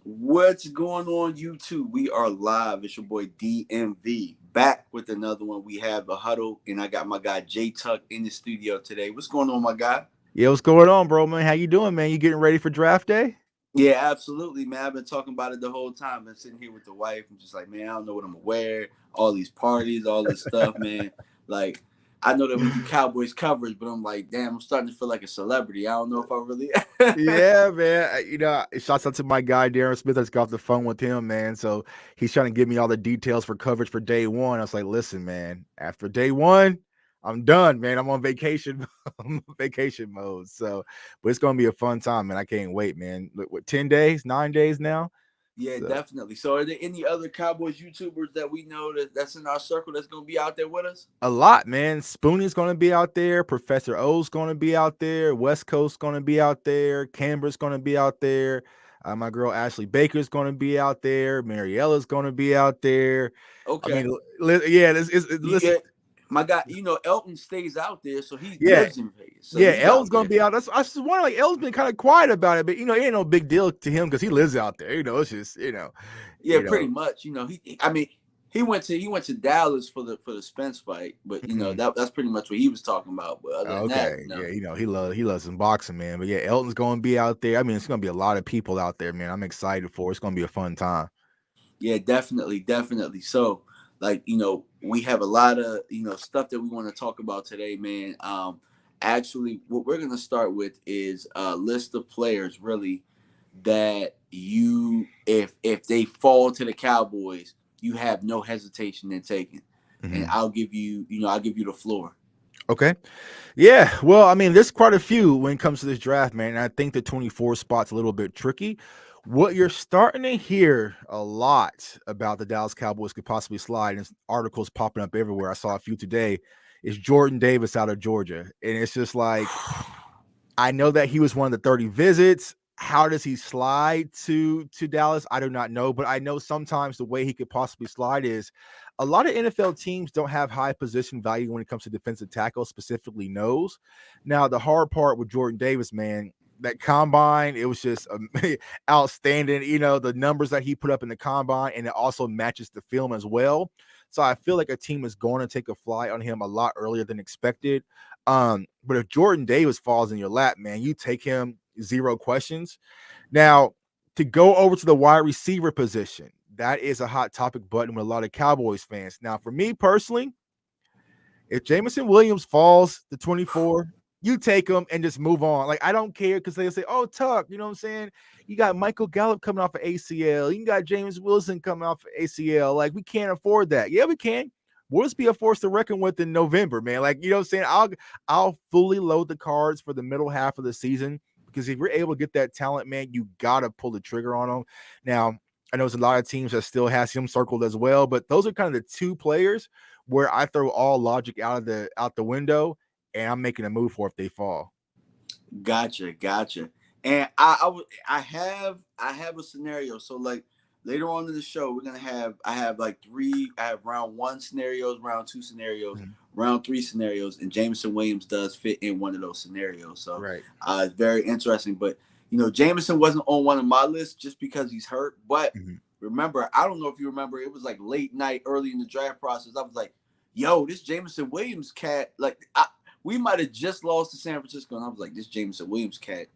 What's going on, YouTube? We are live. It's your boy DMV back with another one. We have a huddle, and I got my guy J Tuck in the studio today. What's going on, my guy? Yeah, what's going on, bro, man? How you doing, man? You getting ready for draft day? Yeah, absolutely, man. I've been talking about it the whole time. Been sitting here with the wife. I'm just like, man, I don't know what I'm gonna wear. All these parties, all this stuff, man. Like, I know that we do Cowboys coverage, but I'm like, damn, I'm starting to feel like a celebrity. I don't know if I really. Yeah, man. Shouts out to my guy Darren Smith. I just got off the phone with him, man. So he's trying to give me all the details for coverage for day one. I was like, listen, man, after day one, I'm done, man. I'm on vacation, I'm on vacation mode. So, but it's gonna be a fun time, man. I can't wait, man. Look, what 10 days, 9 days now? Yeah, So definitely. So, are there any other Cowboys YouTubers that we know that's in our circle that's gonna be out there with us? a lot, man. Spoonie's gonna be out there. Professor O's gonna be out there. West Coast gonna be out there. Canberra's gonna be out there. My girl Ashley Baker's gonna be out there. Mariella's gonna be out there. I Okay. mean, yeah, You listen, get my guy. You know, Elton stays out there, so he yeah, lives in Vegas, so yeah. he's El's out gonna there. be out. I just wonder, like, El's been kind of quiet about it, but it ain't no big deal to him because he lives out there. It's just, Yeah, you pretty know. much. You know, I mean, he went to Dallas for the Spence fight, but you know Mhm. that's pretty much what he was talking about. But other than that, Okay, yeah, he loves some boxing, man. But yeah, Elton's gonna be out there. I mean, it's gonna be a lot of people out there, man. I'm excited for it. It's gonna be a fun time. yeah, definitely, definitely. So, like, we have a lot of stuff that we want to talk about today, man. Actually, what we're gonna start with is a list of players, really, that if they fall to the Cowboys, you have no hesitation in taking, and Mhm. I'll give you the floor. Okay. Yeah. Well, I mean, there's quite a few when it comes to this draft, man. And I think the 24 spot's a little bit tricky. What you're starting to hear a lot about the Dallas Cowboys could possibly slide, and articles popping up everywhere. I saw a few today. Is Jordan Davis out of Georgia, and it's just like I know that he was one of the 30 visits. How does he slide to Dallas? I do not know, but I know sometimes the way he could possibly slide is a lot of NFL teams don't have high position value when it comes to defensive tackle, specifically nose. Now, the hard part with Jordan Davis, man, that combine, it was just outstanding. The numbers that he put up in the combine, and it also matches the film as well. So I feel like a team is going to take a fly on him a lot earlier than expected. But if Jordan Davis falls in your lap, man, you take him, zero questions. Now, to go over to the wide receiver position, that is a hot topic button with a lot of Cowboys fans. Now, for me personally, if Jameson Williams falls to 24, you take him and just move on. Like, I don't care because they say, oh, Tuck, you know what I'm saying? You got Michael Gallup coming off of ACL. You got James Wilson coming off of ACL. Like, we can't afford that. Yeah, we can. We'll just be a force to reckon with in November, man. Like, you know what I'm saying? I'll fully load the cards for the middle half of the season because if you're able to get that talent, man, you gotta pull the trigger on them. Now, I know there's a lot of teams that still has him circled as well, but those are kind of the two players where I throw all logic out the window and I'm making a move for if they fall. Gotcha, gotcha. And I have a scenario. So like later on in the show, I have like three. I have round one scenarios, round two scenarios, Mhm. round three scenarios, and Jameson Williams does fit in one of those scenarios. So Right. it's very interesting. But Jameson wasn't on one of my lists just because he's hurt. But Mhm. remember, I don't know if you remember, it was like late night, early in the draft process. I was like, "Yo, this Jameson Williams cat, like we might have just lost to San Francisco," and I was like, "This Jameson Williams cat,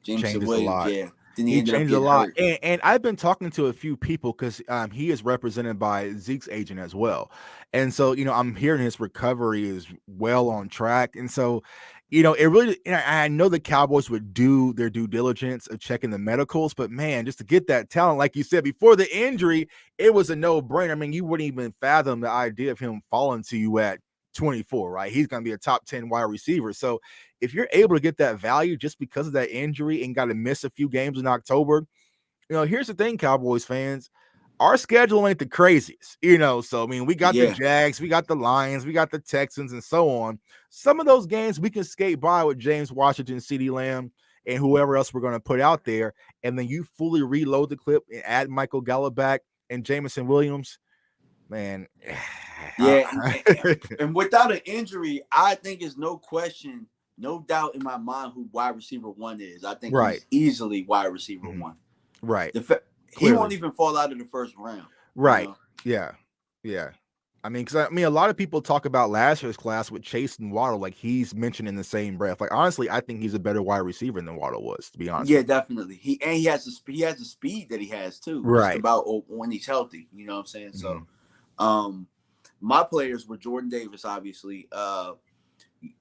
Jameson Changes a Williams, lot. yeah." Then he He ended up changes a getting lot, hurt. and I've been talking to a few people because he is represented by Zeke's agent as well, and so I'm hearing his recovery is well on track, and so it really. And I know the Cowboys would do their due diligence of checking the medicals, but man, just to get that talent, like you said before the injury, it was a no brainer. I mean, you wouldn't even fathom the idea of him falling to you at 24, right? He's going to be a top 10 wide receiver, so if you're able to get that value just because of that injury and got to miss a few games in October, here's the thing, Cowboys fans. Our schedule ain't the craziest. So I mean, we got the Yeah, Jags, we got the Lions, we got the Texans, and so on. Some of those games we can skate by with James Washington, CeeDee Lamb, and whoever else we're going to put out there, and then you fully reload the clip and add Michael Gallup back and Jameson Williams. Man, yeah, and without an injury, I think it's no question, no doubt in my mind who wide receiver one is. I think right, he's easily wide receiver mhm, one. right. he won't Clearly. even fall out of the first round. Right. Yeah. Yeah. I mean, because a lot of people talk about last year's class with Chase and Waddle, like he's mentioned in the same breath. Like honestly, I think he's a better wide receiver than Waddle was, to be honest Yeah, with you. definitely. He has the speed that he has too. Just Right. about when he's healthy. You know what I'm saying? Mm-hmm. So, my players were Jordan Davis, obviously.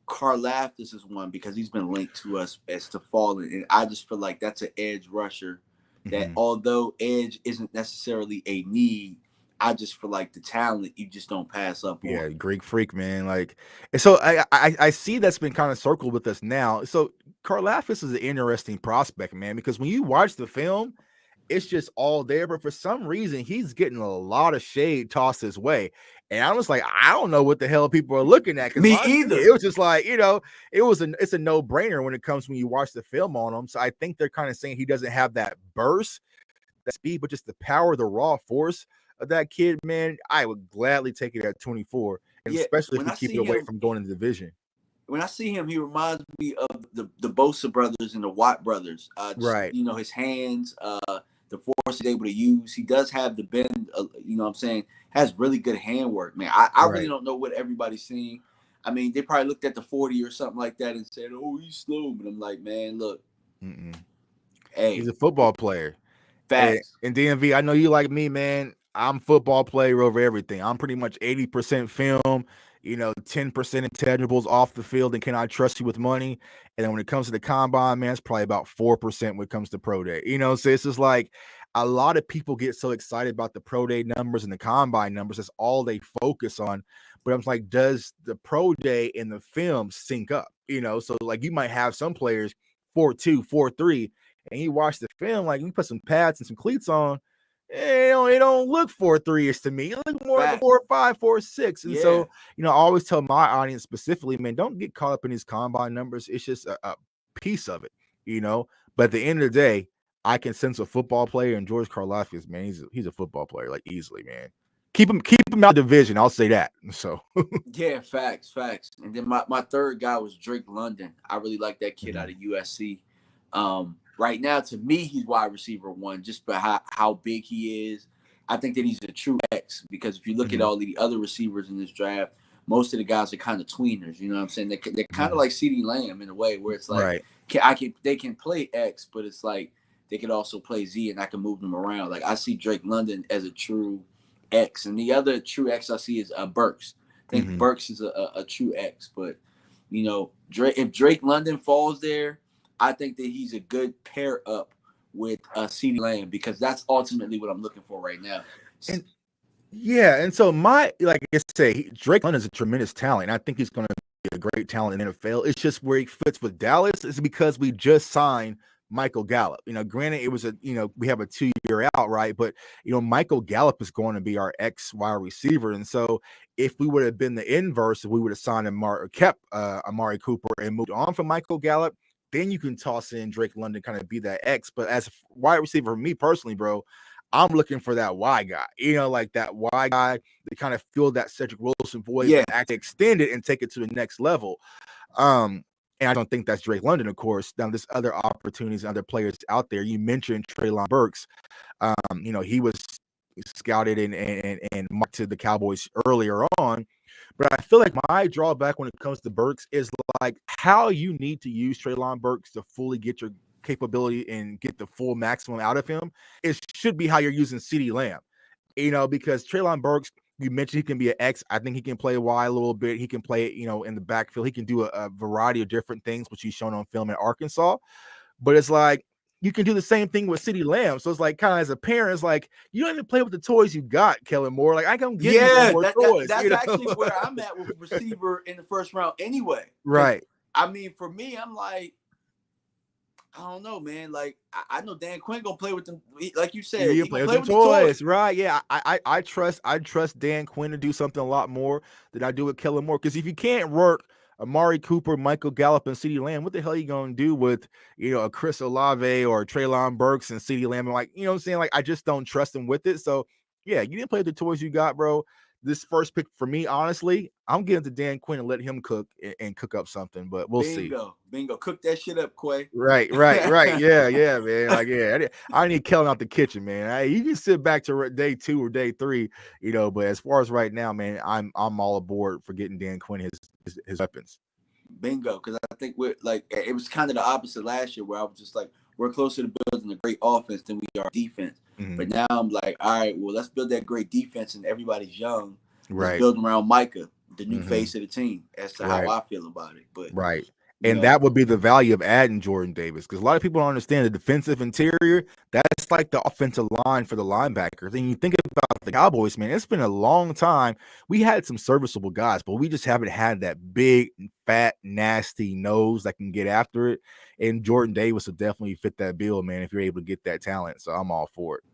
Karlaftis is one because he's been linked to us as to falling, and I just feel like that's an edge rusher. That Mm-hmm. although edge isn't necessarily a need, I just feel like the talent you just don't pass up on. Yeah, Greek freak, man. Like, and so I see that's been kind of circled with us now. So Karlaftis is an interesting prospect, man, because when you watch the film, it's just all there. But for some reason, he's getting a lot of shade tossed his way. And I was like, I don't know what the hell people are looking at. Because Me honestly, either. it was just like, it's a no-brainer when it comes when you watch the film on him. So I think they're kind of saying he doesn't have that burst, that speed, but just the power, the raw force of that kid, man. I would gladly take it at 24. And Yeah, especially if when we I keep see it away him, from going into the division. when I see him, he reminds me of the Bosa brothers and the Watt brothers. Right. His hands, the force he's able to use. He does have the bend. You know what I'm saying? Has really good handwork, man. I really Right. don't know what everybody's seeing. I mean, they probably looked at the 40 or something like that and said, "Oh, he's slow." But I'm like, man, look, Mm-mm. He's hey, a football player. facts. And DMV, I know you like me, man. I'm football player over everything. I'm pretty much 80% film, 10% intangibles off the field, and can I trust you with money? And then when it comes to the combine, man, it's probably about 4% when it comes to pro day. So it's just like a lot of people get so excited about the pro day numbers and the combine numbers. That's all they focus on. But I'm like, does the pro day and the film sync up? So like you might have some players 4.2, 4.3, and you watch the film, like you put some pads and some cleats on, it don't look 4.3ish to me. It looks more like a Facts. 4.5, 4.6. And Yeah. so, I always tell my audience specifically, man, don't get caught up in these combine numbers. It's just a piece of it. But at the end of the day, I can sense a football player, and George Karlaftis, man, he's a football player, like easily, man. Keep him out of division. I'll say that. So Yeah, facts. And then my third guy was Drake London. I really like that kid out Mhm. of USC. Right now, to me, he's wide receiver one just by how big he is. I think that he's a true X because if you look at Mhm. all the other receivers in this draft, most of the guys are kind of tweeners. You know what I'm saying? They're kind of Mhm. like CeeDee Lamb in a way where it's like Right. they can play X, but it's like they could also play Z, and I can move them around. Like I see Drake London as a true X, and the other true X I see is Burks. I think Mhm. Burks is a true X, but if Drake London falls there, I think that he's a good pair up with CeeDee Lamb because that's ultimately what I'm looking for right now. And yeah, and so like I say, Drake London is a tremendous talent. I think he's going to be a great talent in the NFL. It's just where he fits with Dallas is because we just signed Michael Gallup. Granted, it was we have a 2-year out, right? But Michael Gallup is going to be our ex wide receiver, and so if we would have been the inverse, if we would have signed kept Amari Cooper and moved on from Michael Gallup, then you can toss in Drake London, kind of be that X. But as a wide receiver, for me personally, bro, I'm looking for that Y guy, like that Y guy to kind of fill that Cedric Wilson void, Yeah, but actually extend it and take it to the next level. And I don't think that's Drake London, of course. Now, there's other opportunities, other players out there. You mentioned Treylon Burks. He was scouted and marked to the Cowboys earlier on. But I feel like my drawback when it comes to Burks is like how you need to use Treylon Burks to fully get your capability and get the full maximum out of him. It should be how you're using CeeDee Lamb, because Treylon Burks, you mentioned he can be an X. I think he can play Y a little bit. He can play it, in the backfield. He can do a variety of different things, which he's shown on film in Arkansas. But it's like you can do the same thing with CeeDee Lamb. So it's like kind of as a parent, it's like you don't even play with the toys you got, Kellen Moore. Like I don't give you no yeah. more toys, That's actually where I'm at with receiver in the first round anyway. Because Right. I mean, for me, I'm like, I don't know, man. Like I know Dan Quinn gonna play with them. Like you said, You he play gonna with play them with the toys. toys, right? Yeah, I trust Dan Quinn to do something a lot more than I do with Kellen Moore. Because if you can't work Amari Cooper, Michael Gallup, and CeeDee Lamb, what the hell are you gonna do with a Chris Olave or Treylon Burks and CeeDee Lamb? And like what I'm saying, like I just don't trust him with it. So yeah, you didn't play with the toys you got, bro. this first pick for me, honestly, I'm getting to Dan Quinn and let him cook and cook up something, but we'll see. Bingo. Cook that shit up, Quay. Right. Yeah, man. Like, yeah, I need Kellen out the kitchen, man. You can sit back to day 2 or day 3, but as far as right now, man, I'm all aboard for getting Dan Quinn his weapons. Bingo, because I think we're like, it was kind of the opposite last year where I was just like, we're closer to building a great offense than we are defense. Mm-hmm. But now I'm like, all right, well, let's build that great defense, and everybody's young. Let's build around Micah, the new face of the team. As to how I feel about it. But and that would be the value of adding Jordan Davis, because a lot of people don't understand the defensive interior. That's like the offensive line for the linebackers. And you think about the Cowboys, man, it's been a long time. We had some serviceable guys, but we just haven't had that big, fat, nasty nose that can get after it. And Jordan Davis will definitely fit that bill, man, if you're able to get that talent. So I'm all for it.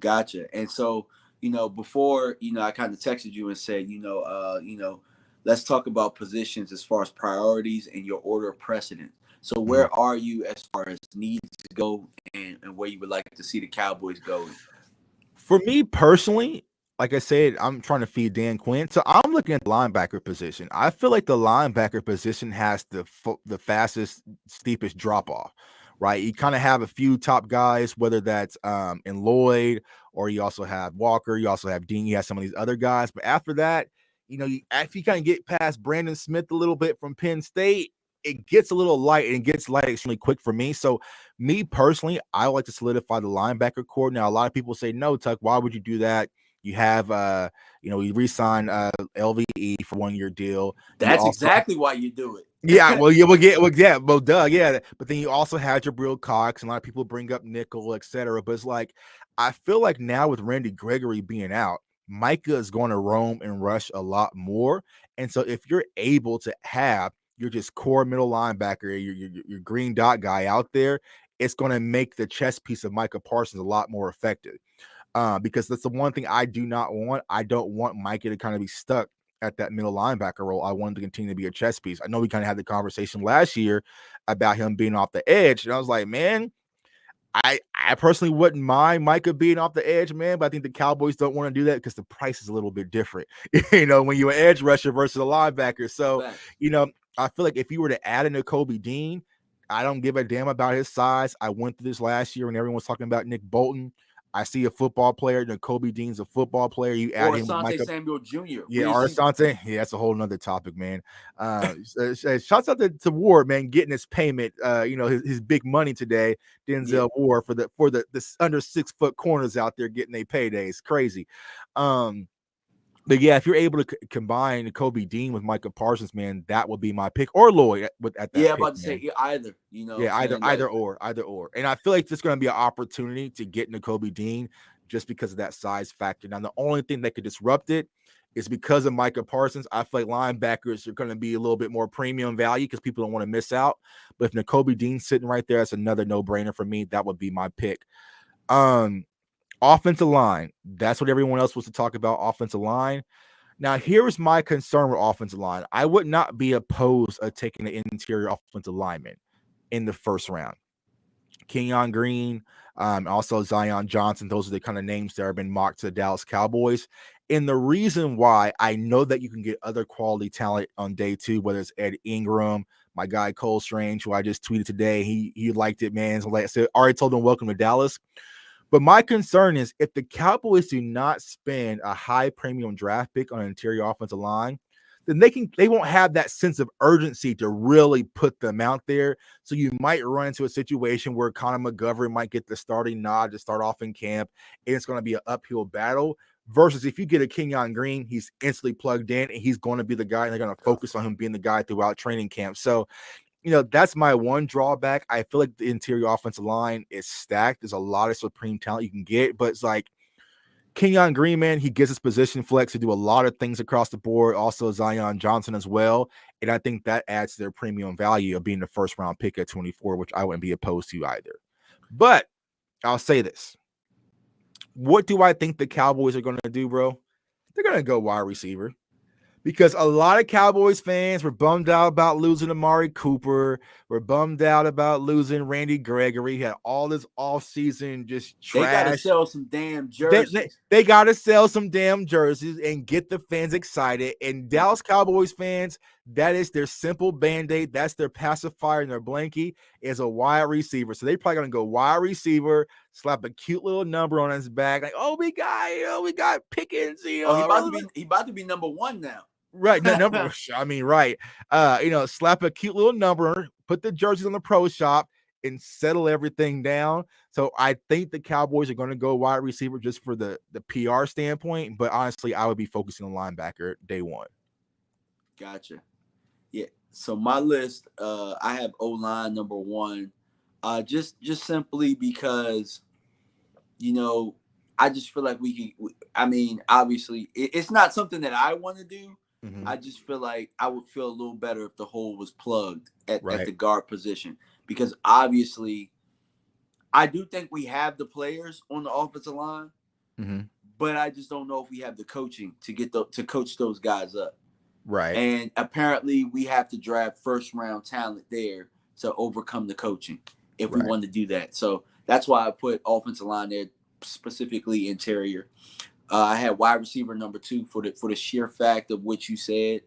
Gotcha. And so, before, I kind of texted you and said, let's talk about positions as far as priorities and your order of precedence. So where are you as far as needs to go and where you would like to see the Cowboys going? For me personally, like I said, I'm trying to feed Dan Quinn. So I'm looking at the linebacker position. I feel like the linebacker position has the fastest, steepest drop-off, right? You kind of have a few top guys, whether that's in Lloyd, or you also have Walker, you also have Dean, you have some of these other guys. But after that, after you kind of get past Brandon Smith a little bit from Penn State, it gets a little light, and it gets light extremely quick for me. So me personally, I like to solidify the linebacker core. Now, a lot of people say, no, Tuck, why would you do that? You have, you re-sign LVE for 1-year deal. That's exactly why you do it. Yeah, well, duh, yeah. But then you also had Jabril Cox, and a lot of people bring up nickel, etc. But it's like, I feel like now with Randy Gregory being out, Micah is going to roam and rush a lot more. And so if you're able to have your just core middle linebacker, your green dot guy out there, it's going to make the chess piece of Micah Parsons a lot more effective. Because that's the one thing I do not want. I don't want Micah to kind of be stuck at that middle linebacker role. I want him to continue to be a chess piece. I know we kind of had the conversation last year about him being off the edge. And I was like, man, I personally wouldn't mind Micah being off the edge, man, but I think the Cowboys don't want to do that because the price is a little bit different, when you're an edge rusher versus a linebacker. So, I feel like if you were to add in a Kobe Dean, I don't give a damn about his size. I went through this last year when everyone was talking about Nick Bolton. I see a football player, Kobe Dean's a football player. You add him with Micah Samuel Jr. Yeah, Asante. Yeah, that's a whole nother topic, man. Shouts out to Ward, man, getting his payment. His big money today. Denzel Ward for the under 6 foot corners out there getting their paydays. Crazy. But yeah, if you're able to combine Kobe Dean with Micah Parsons, man, that would be my pick, or Lloyd at that. Yeah, I'm about to say either. Either or. And I feel like there's going to be an opportunity to get into Kobe Dean just because of that size factor. Now, the only thing that could disrupt it is because of Micah Parsons. I feel like linebackers are going to be a little bit more premium value because people don't want to miss out. But if Kobe Dean's sitting right there, that's another no-brainer for me. That would be my pick. Offensive line. That's what everyone else was to talk about, offensive line. Now, here's my concern with offensive line. I would not be opposed to taking an interior offensive lineman in the first round. Kenyon Green, also Zion Johnson. Those are the kind of names that have been mocked to the Dallas Cowboys. And the reason why, I know that you can get other quality talent on day 2, whether it's Ed Ingram, my guy Cole Strange, who I just tweeted today. He liked it, man. So like I said, already told him welcome to Dallas. But my concern is if the Cowboys do not spend a high premium draft pick on an interior offensive line, then they won't have that sense of urgency to really put them out there. So you might run into a situation where Connor McGovern might get the starting nod to start off in camp, and it's going to be an uphill battle. Versus if you get a Kenyon Green, he's instantly plugged in, and he's going to be the guy, and they're going to focus on him being the guy throughout training camp. So, that's my one drawback. I feel like the interior offensive line is stacked. There's a lot of supreme talent you can get, but it's like Kenyon Green, man, he gets his position flex to do a lot of things across the board. Also Zion Johnson as well. And I think that adds to their premium value of being the first round pick at 24, which I wouldn't be opposed to either. But I'll say this. What do I think the Cowboys are going to do, bro? They're going to go wide receiver. Because a lot of Cowboys fans were bummed out about losing Amari Cooper. were bummed out about losing Randy Gregory. He had all this offseason just They got to trash. sell some damn They, jerseys. they got to sell some damn jerseys and get the fans excited. And Dallas Cowboys fans, that is their simple band-aid. That's their pacifier and their blankie is a wide receiver. So they probably going to go wide receiver, slap a cute little number on his back. Like, oh, we got Pickens. Oh, he about to be number 1 now. Right. No, number. I mean, right. Slap a cute little number, put the jerseys on the pro shop, and settle everything down. So I think the Cowboys are going to go wide receiver just for the PR standpoint. But honestly, I would be focusing on linebacker day one. Gotcha. Yeah. So my list, I have O-line number 1. Just simply because, I just feel like obviously it's not something that I want to do. Mm-hmm. I just feel like I would feel a little better if the hole was plugged at the guard position, because obviously I do think we have the players on the offensive line, but I just don't know if we have the coaching to coach those guys up. Right. And apparently we have to draft first-round talent there to overcome the coaching if we want to do that. So that's why I put offensive line there, specifically interior. I had wide receiver number 2 for the sheer fact of what you said.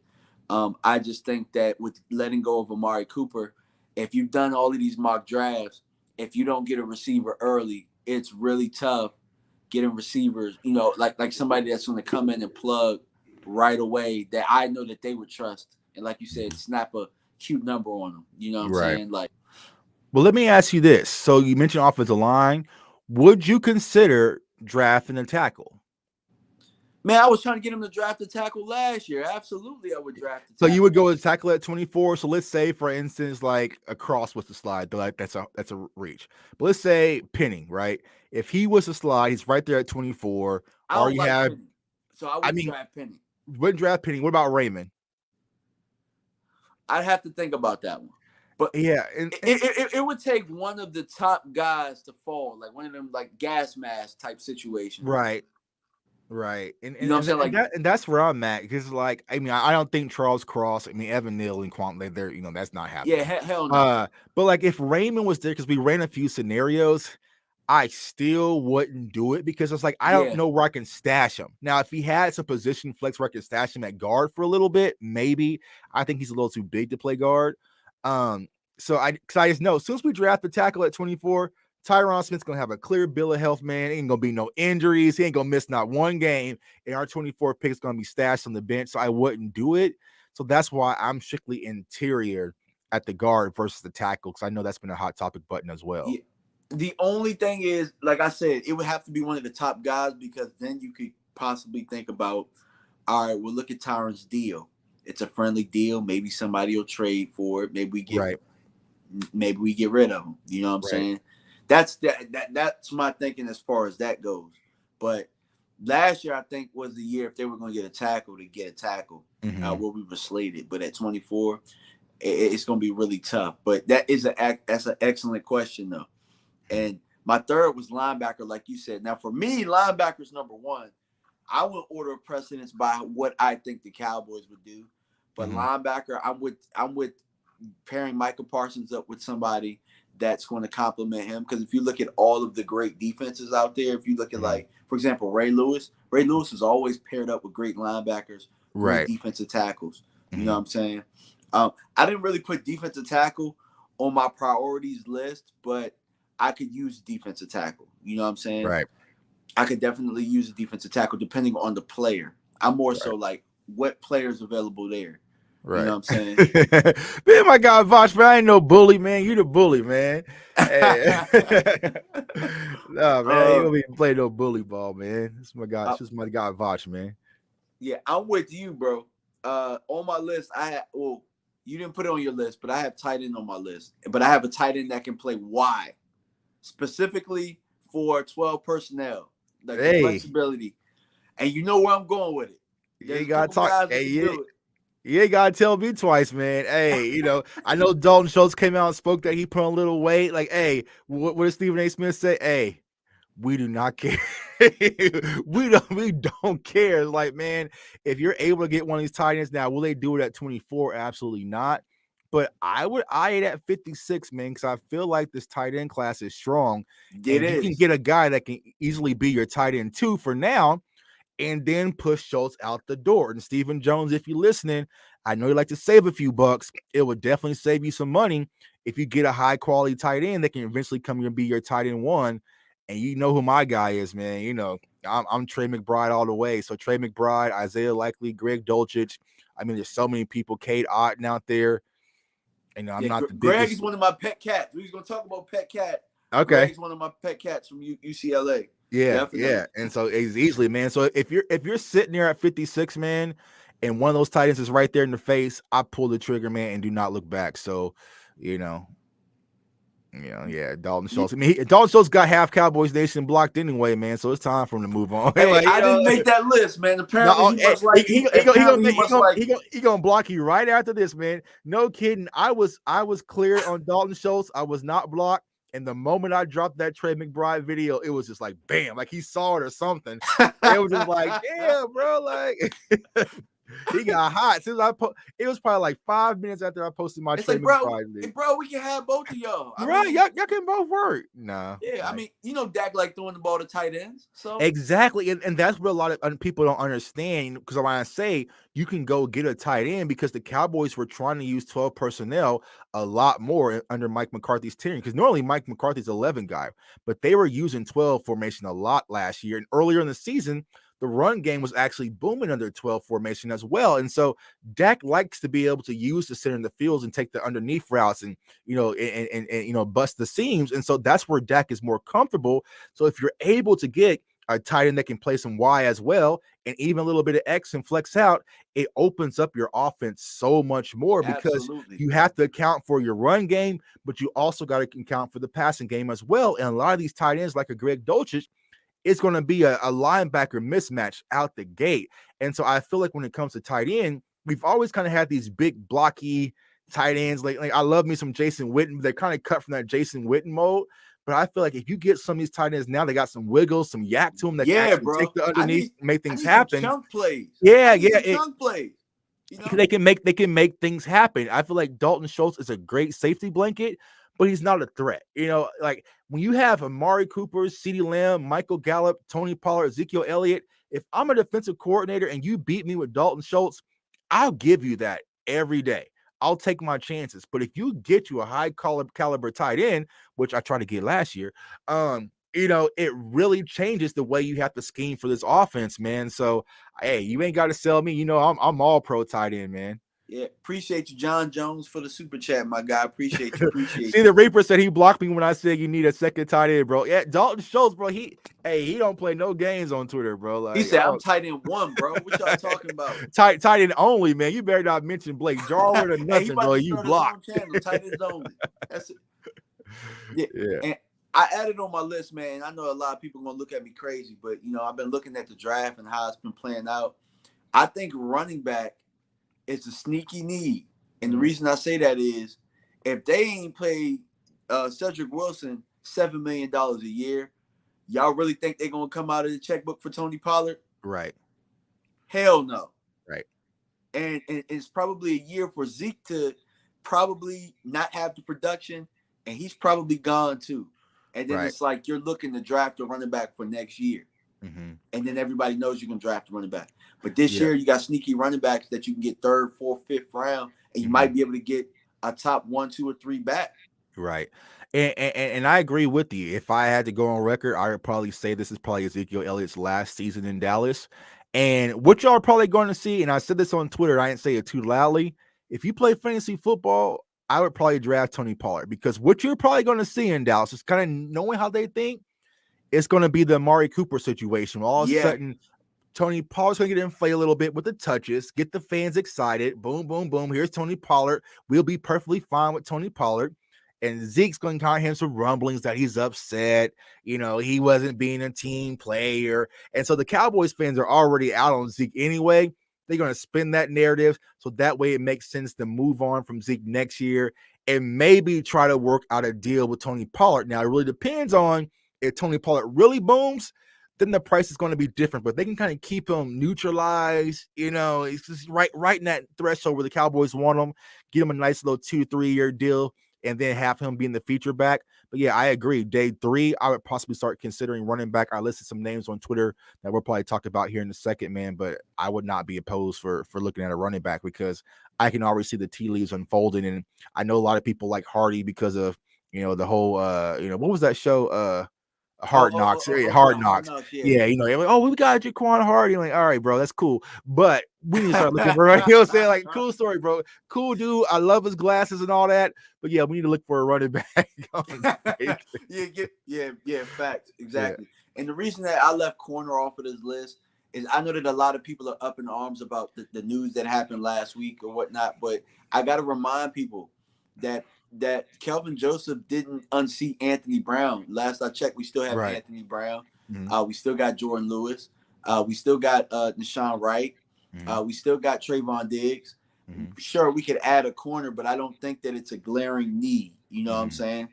I just think that with letting go of Amari Cooper, if you've done all of these mock drafts, if you don't get a receiver early, it's really tough getting receivers, like somebody that's going to come in and plug right away that I know that they would trust. And like you said, snap a cute number on them. You know what I'm saying? Like, well, let me ask you this. So you mentioned offensive line. Would you consider drafting a tackle? Man, I was trying to get him to draft a tackle last year. Absolutely, I would draft a tackle. So you would go with a tackle at 24. So let's say, for instance, like a cross was to slide. Like that's a reach. But let's say Penning, right? If he was to slide, he's right there at 24. I don't like Penning. So I wouldn't draft Penning. Wouldn't draft Penning. What about Raymond? I'd have to think about that one. But yeah, it would take one of the top guys to fall, like one of them like gas mask type situations. Right. And you know what I'm saying? And that's where I'm at, because I don't think Charles Cross, Evan Neal and Quantum, they're that's not happening. Yeah, hell no. But like if Raymond was there, because we ran a few scenarios, I still wouldn't do it, because it's like I don't know where I can stash him. Now, if he had some position flex where I can stash him at guard for a little bit, maybe. I think he's a little too big to play guard. So I just know, as soon as we draft the tackle at 24, Tyron Smith's going to have a clear bill of health, man. Ain't going to be no injuries. He ain't going to miss not one game. And our 24 pick is going to be stashed on the bench. So I wouldn't do it. So that's why I'm strictly interior at the guard versus the tackle, because I know that's been a hot topic button as well. Yeah. The only thing is, like I said, it would have to be one of the top guys, because then you could possibly think about, all right, well, look at Tyron's deal. It's a friendly deal. Maybe somebody will trade for it. Maybe we get rid of him. You know what I'm saying? That's my thinking as far as that goes. But last year, I think, was the year if they were going to get a tackle, to get a tackle where we were slated. But at 24, it's going to be really tough. But that's an excellent question, though. And my third was linebacker, like you said. Now, for me, linebacker's number 1. I would order of precedence by what I think the Cowboys would do. But linebacker, I'm with pairing Micah Parsons up with somebody that's going to complement him. Because if you look at all of the great defenses out there, if you look at, like, for example, Ray Lewis is always paired up with great linebackers, great defensive tackles. You know what I'm saying? I didn't really put defensive tackle on my priorities list, but I could use defensive tackle. You know what I'm saying? Right. I could definitely use a defensive tackle depending on the player. I'm more so like what player's available there. Right. You know what I'm saying? Man, my God, Vosh, man, I ain't no bully, man. You the bully, man. Hey. Nah, man, you don't even play no bully ball, man. This is my God. This is my guy, Vosh, man. Yeah, I'm with you, bro. On my list, you didn't put it on your list, but I have tight end on my list. But I have a tight end that can play wide, specifically for 12 personnel, like the flexibility. And you know where I'm going with it. You ain't gotta talk. You ain't gotta tell me twice, man. Hey, I know Dalton Schultz came out and spoke that he put on a little weight. Like, hey, what did Stephen A. Smith say? Hey, we do not care. we don't care. Like, man, if you're able to get one of these tight ends now, will they do it at 24? Absolutely not. but I would eye it at 56, man, because I feel like this tight end class is strong, It and you can is. get a guy that can easily be your tight end 2 for now, and then push Schultz out the door. And Stephen Jones, if you're listening, I know you like to save a few bucks. It would definitely save you some money if you get a high quality tight end that can eventually come and be your tight end 1. And you know who my guy is, man. You know, I'm Trey McBride all the way. So Trey McBride, Isaiah Likely, Greg Dulcich. I mean, there's so many people. Cade Otton out there. And I'm not the Greg biggest. is one of my pet cats. We're going to talk about pet cat. Okay. Greg's one of my pet cats from UCLA. Yeah, Definitely. yeah. And so it's easily, man. So if you're sitting there at 56, man, and one of those tight ends is right there in the face, I pull the trigger, man, and do not look back. So, yeah, Dalton Schultz. I mean, Dalton Schultz got half Cowboys Nation blocked anyway, man. So it's time for him to move on. Hey, I didn't make that list, man. Apparently, he gonna block you right after this, man. No kidding. I was clear on Dalton Schultz. I was not blocked. And the moment I dropped that Trey McBride video, it was just like bam, like he saw it or something. It was just like, yeah, bro, like. He got hot. Since it was probably like 5 minutes after I posted my Trey McBride video. Bro, we can have both of y'all. Right, y'all can both work. Nah. Yeah, I mean, Dak like throwing the ball to tight ends. So exactly, and that's what a lot of people don't understand. Because when I say you can go get a tight end, because the Cowboys were trying to use 12 personnel a lot more under Mike McCarthy's tenure. Because normally Mike McCarthy's 11 guy, but they were using 12 formation a lot last year. And earlier in the season, the run game was actually booming under 12 formation as well. And so Dak likes to be able to use the center in the fields and take the underneath routes and, bust the seams. And so that's where Dak is more comfortable. So if you're able to get a tight end that can play some Y as well, and even a little bit of X and flex out, it opens up your offense so much more because you have to account for your run game, but you also got to account for the passing game as well. And a lot of these tight ends, like a Greg Dulcich, it's going to be a linebacker mismatch out the gate. And so I feel like when it comes to tight end, we've always kind of had these big blocky tight ends. Like I love me some Jason Witten. They're kind of cut from that Jason Witten mode. But I feel like if you get some of these tight ends now, they got some wiggles, some yak to them that can actually take the underneath, make things happen. Chunk plays. Chunk plays. They can make things happen. I feel like Dalton Schultz is a great safety blanket, but he's not a threat. Like when you have Amari Cooper, CeeDee Lamb, Michael Gallup, Tony Pollard, Ezekiel Elliott, if I'm a defensive coordinator and you beat me with Dalton Schultz, I'll give you that every day. I'll take my chances. But if you get you a high caliber tight end, which I tried to get last year, it really changes the way you have to scheme for this offense, man. So, hey, you ain't got to sell me. I'm all pro tight end, man. Yeah, appreciate you, John Jones, for the super chat, my guy. Appreciate you. See, the Reaper said he blocked me when I said you need a second tight end, bro. Yeah, Dalton Schultz, bro. He don't play no games on Twitter, bro. Like, he said, I'm tight end 1, bro. What y'all talking about? Tight end only, man. You better not mention Blake Jarwin or nothing, bro. You blocked. Tight ends only. That's it. Yeah. And I added on my list, man. I know a lot of people are gonna look at me crazy, but I've been looking at the draft and how it's been playing out. I think running back is a sneaky need. And the reason I say that is if they ain't paid Cedric Wilson $7 million a year, y'all really think they're going to come out of the checkbook for Tony Pollard? Right. Hell no. Right. And it's probably a year for Zeke to probably not have the production, and he's probably gone too. And then it's like you're looking to draft a running back for next year. Mm-hmm. And then everybody knows you can draft a running back. But this year, you got sneaky running backs that you can get 3rd, 4th, 5th round, and you might be able to get a top 1, 2, or 3 back. Right. And I agree with you. If I had to go on record, I would probably say this is probably Ezekiel Elliott's last season in Dallas. And what y'all are probably going to see, and I said this on Twitter, I didn't say it too loudly. If you play fantasy football, I would probably draft Tony Pollard, because what you're probably going to see in Dallas is kind of knowing how they think. It's going to be the Amari Cooper situation. All of a sudden, Tony Pollard's going to get inflated a little bit with the touches, get the fans excited. Boom, boom, boom. Here's Tony Pollard. We'll be perfectly fine with Tony Pollard. And Zeke's going to kind of have some rumblings that he's upset. He wasn't being a team player. And so the Cowboys fans are already out on Zeke anyway. They're going to spin that narrative. So that way it makes sense to move on from Zeke next year and maybe try to work out a deal with Tony Pollard. Now, it really depends on if Tony Pollard really booms, then the price is going to be different. But they can kind of keep him neutralized. It's just right in that threshold where the Cowboys want him, get him a nice little 2-3 year deal, and then have him being the feature back. But yeah, I agree. Day 3, I would possibly start considering running back. I listed some names on Twitter that we'll probably talk about here in a second, man. But I would not be opposed for looking at a running back because I can already see the tea leaves unfolding. And I know a lot of people like Hardy because of, the whole, what was that show? Hard Knocks. Hard Hard Knocks. Knocks, yeah. Yeah, like, we got Jaquan Hardy. Like, all right, bro, that's cool. But we need to start looking for, Like, cool story, bro. Cool dude. I love his glasses and all that. But yeah, we need to look for a running back. Yeah, facts. Exactly. Yeah. And the reason that I left corner off of this list is I know that a lot of people are up in arms about the news that happened last week or whatnot, but I got to remind people that Kelvin Joseph didn't unseat Anthony Brown. Last I checked, we still have Anthony Brown. Mm-hmm. We still got Jordan Lewis. We still got Deshaun Wright. Mm-hmm. We still got Trayvon Diggs. Mm-hmm. Sure, we could add a corner, but I don't think that it's a glaring need. You know what I'm saying?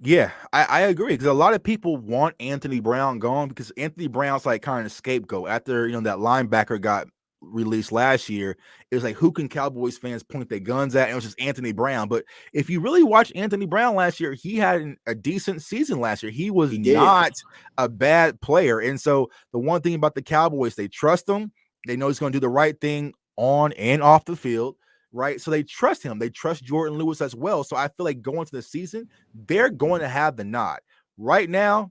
Yeah, I agree because a lot of people want Anthony Brown gone because Anthony Brown's like kind of a scapegoat after that linebacker got released last year. It was like, who can Cowboys fans point their guns at? And it was just Anthony Brown. But if you really watch Anthony Brown last year, he had a decent season last year. He was not a bad player. And so the one thing about the Cowboys, they trust him. They know he's going to do the right thing on and off the field. Right. So they trust him. They trust Jordan Lewis as well. So I feel like going to the season, they're going to have the nod. Right now,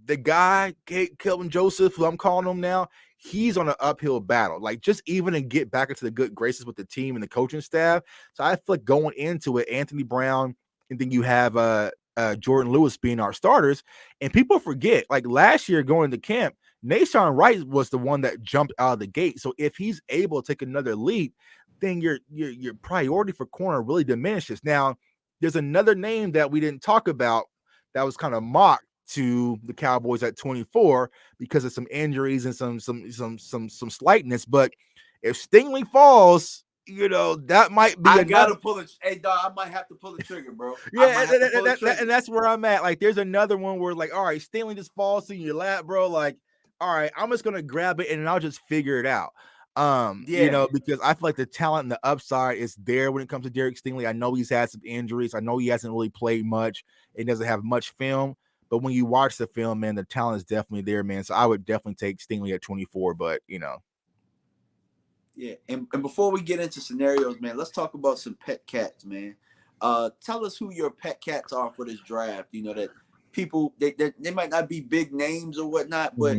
the guy, Kelvin Joseph, who I'm calling him now, he's on an uphill battle. Like, just even to get back into the good graces with the team and the coaching staff. So I feel like going into it, Anthony Brown, and then you have Jordan Lewis being our starters. And people forget, like last year going to camp, Nashawn Wright was the one that jumped out of the gate. So if he's able to take another leap, then your priority for corner really diminishes. Now, there's another name that we didn't talk about that was kind of mocked to the Cowboys at 24 because of some injuries and some slightness. But if Stingley falls, that might be. I gotta pull it. Hey, dog, I might have to pull the trigger, bro. Yeah, and that's where I'm at. Like, there's another one where, like, all right, Stingley just falls in your lap, bro. Like, all right, I'm just gonna grab it and I'll just figure it out. Because I feel like the talent and the upside is there when it comes to Derek Stingley. I know he's had some injuries. I know he hasn't really played much. It doesn't have much film. But when you watch the film, man, the talent is definitely there, man. So I would definitely take Stingley at 24. But, Yeah, and before we get into scenarios, man, let's talk about some pet cats, man. Tell us who your pet cats are for this draft. That people, they might not be big names or whatnot, but,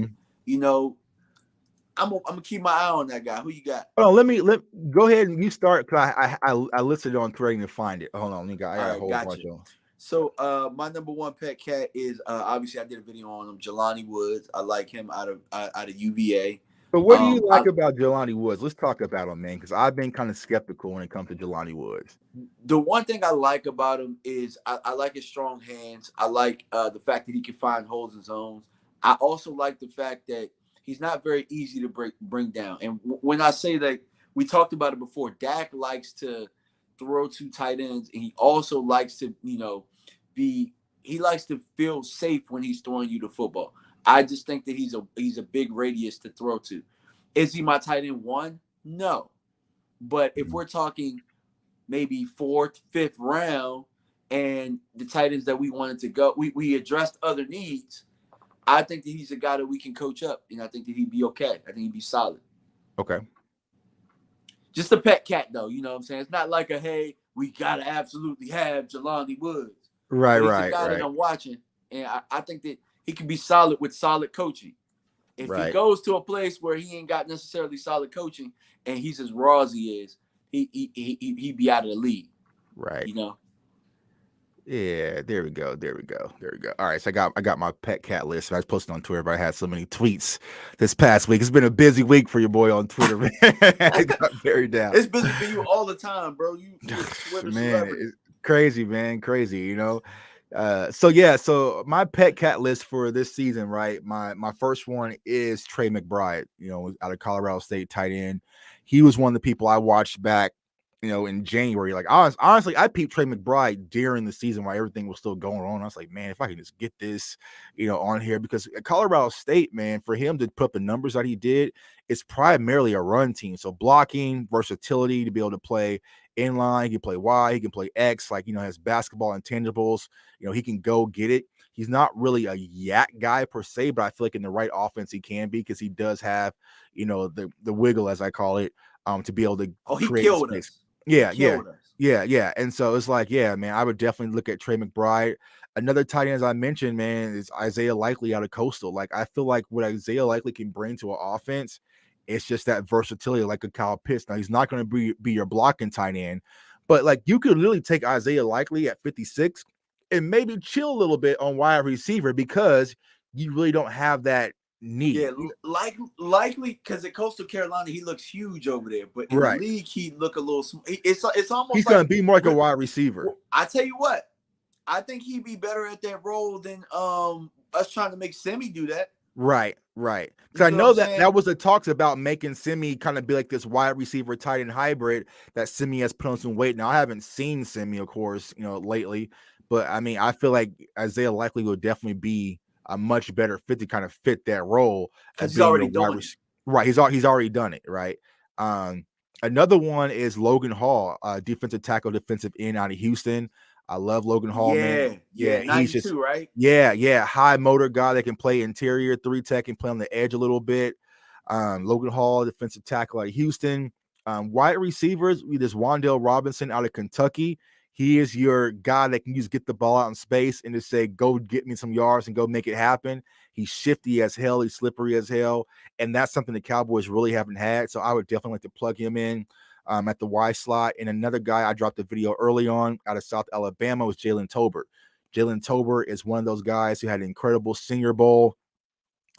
I'm gonna keep my eye on that guy. Who you got? Oh, let go ahead and you start because I listed it on Threading to find it. Hold on, I got a whole bunch of them. So my number one pet cat is obviously I did a video on him, Jelani Woods. I like him out of UVA. But what do you like about Jelani Woods? Let's talk about him, man, because I've been kind of skeptical when it comes to Jelani Woods. The one thing I like about him is I like his strong hands. I like the fact that he can find holes in zones. I also like the fact that he's not very easy to bring down. And when I say that, we talked about it before, Dak likes to throw to tight ends, and he also likes to, he likes to feel safe when he's throwing you the football. I just think that he's a big radius to throw to. Is he my tight end 1? No. But if we're talking maybe 4th, 5th round, and the tight ends that we wanted to go, we addressed other needs, I think that he's a guy that we can coach up, and I think that he'd be okay. I think he'd be solid. Okay. Just a pet cat, though. You know what I'm saying? It's not like hey, we got to absolutely have Jelani Woods. Right. He's a guy that I'm watching, and I think that he can be solid with solid coaching. If he goes to a place where he ain't got necessarily solid coaching and he's as raw as he is, he'd be out of the league. Right. Yeah, there we go. All right, so I got my pet cat list. I was posting on Twitter, but I had so many tweets this past week. It's been a busy week for your boy on Twitter, man. I got buried down. It's busy for you all the time, bro. You man, it's crazy, man, crazy. So my pet cat list for this season, right? My first one is Trey Mcbride. Out of Colorado State, tight end. He was one of the people I watched back in January. Like honestly, I peeped Trey Mcbride during the season while everything was still going on. I was like, man, if I can just get this, on here, because at Colorado State, man, for him to put up the numbers that he did, it's primarily a run team. So blocking, versatility to be able to play inline, he can play Y, he can play X, like has basketball intangibles. He can go get it. He's not really a yak guy per se, but I feel like in the right offense he can be, because he does have, the wiggle, as I call it, to be able to He create killed space. us. Yeah, He killed us. yeah. And so it's like, yeah, man, I would definitely look at Trey Mcbride. Another tight end, as I mentioned, man, is Isaiah Likely out of Coastal. Like, I feel like what Isaiah Likely can bring to an offense, it's just that versatility, like a Kyle Pitts. Now, he's not going to be your blocking tight end, but like you could literally take Isaiah Likely at 56 and maybe chill a little bit on wide receiver, because you really don't have that need. Yeah, likely, because at Coastal Carolina he looks huge over there, but in the Right. league he look a little small. It's almost He's like going to be more like a wide receiver. I tell you what, I think he'd be better at that role than us trying to make Semi do that. Right. Because I know that was the talks about making Semi kind of be like this wide receiver tight end hybrid that Semi has put on some weight. Now, I haven't seen Semi, of course, lately, but I mean, I feel like Isaiah Likely will definitely be a much better fit to kind of fit that role because as he's already being wide receiver. Right. He's already done it. Right. Another one is Logan Hall, defensive tackle, defensive end out of Houston. I love Logan Hall, man. Yeah, He's just right? Yeah, high motor guy that can play interior 3-tech and play on the edge a little bit. Logan Hall, defensive tackle out of Houston. Wide receivers, there's Wan'Dale Robinson out of Kentucky. He is your guy that can just get the ball out in space and just say, go get me some yards and go make it happen. He's shifty as hell. He's slippery as hell. And that's something the Cowboys really haven't had. So I would definitely like to plug him in at the Y slot. And another guy I dropped a video early on out of South Alabama was Jaylen Tober. Jaylen Tober is one of those guys who had an incredible Senior Bowl.